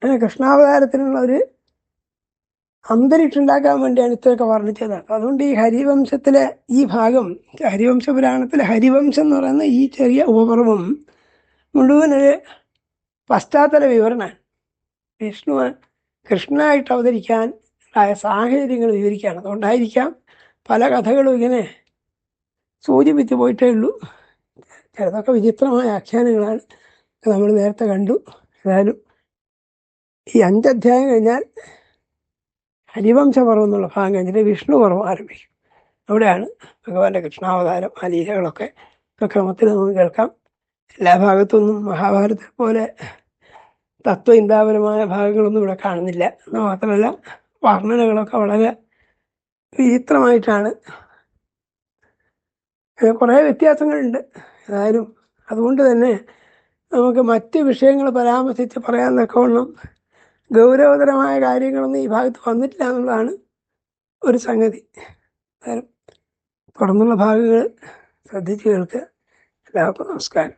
അങ്ങനെ കൃഷ്ണാവതാരത്തിനുള്ള ഒരു അന്തരീക്ഷം ഉണ്ടാക്കാൻ വേണ്ടിയാണ് ഇത്രയൊക്കെ വർണ്ണിച്ചത്. അതുകൊണ്ട് ഈ ഹരിവംശത്തിലെ ഈ ഭാഗം, ഹരിവംശ പുരാണത്തിലെ ഹരിവംശം എന്ന് പറയുന്ന ഈ ചെറിയ ഉപപർവം മുഴുവനൊരു പശ്ചാത്തല വിവരണമാണ്. വിഷ്ണു കൃഷ്ണനായിട്ട് അവതരിക്കാൻ ആയ സാഹചര്യങ്ങൾ വിവരിക്കുകയാണ്. അതുകൊണ്ടായിരിക്കാം പല കഥകളും ഇങ്ങനെ സൂചിപ്പിച്ച് പോയിട്ടേ ഉള്ളൂ. ചിലതൊക്കെ വിചിത്രമായ ആഖ്യാനങ്ങളാണ്, നമ്മൾ നേരത്തെ കണ്ടു. ഏതായാലും ഈ 5 അധ്യായം കഴിഞ്ഞാൽ ഹരിവംശപർവം എന്നുള്ള ഭാഗം കഴിഞ്ഞിട്ട് വിഷ്ണു പർവം ആരംഭിക്കും. അവിടെയാണ് ഭഗവാന്റെ കൃഷ്ണാവതാരം, ആ ലീലകളൊക്കെ ക്രമത്തിൽ നമുക്ക് കേൾക്കാം. എല്ലാ ഭാഗത്തൊന്നും മഹാഭാരതത്തെ പോലെ തത്വചിന്താപരമായ ഭാഗങ്ങളൊന്നും ഇവിടെ കാണുന്നില്ല. എന്ന് മാത്രമല്ല വർണ്ണനകളൊക്കെ വളരെ വിചിത്രമായിട്ടാണ്. കുറേ വ്യത്യാസങ്ങളുണ്ട്. ഏതായാലും അതുകൊണ്ട് തന്നെ നമുക്ക് മറ്റ് വിഷയങ്ങൾ പരാമർശിച്ച് പറയാൻ തക്കവണ്ണം ഗൗരവതരമായ കാര്യങ്ങളൊന്നും ഈ ഭാഗത്ത് വന്നിട്ടില്ല എന്നുള്ളതാണ് ഒരു സംഗതി. തുടർന്നുള്ള ഭാഗങ്ങൾ ശ്രദ്ധിച്ച് കേൾക്കുക. എല്ലാവർക്കും നമസ്കാരം.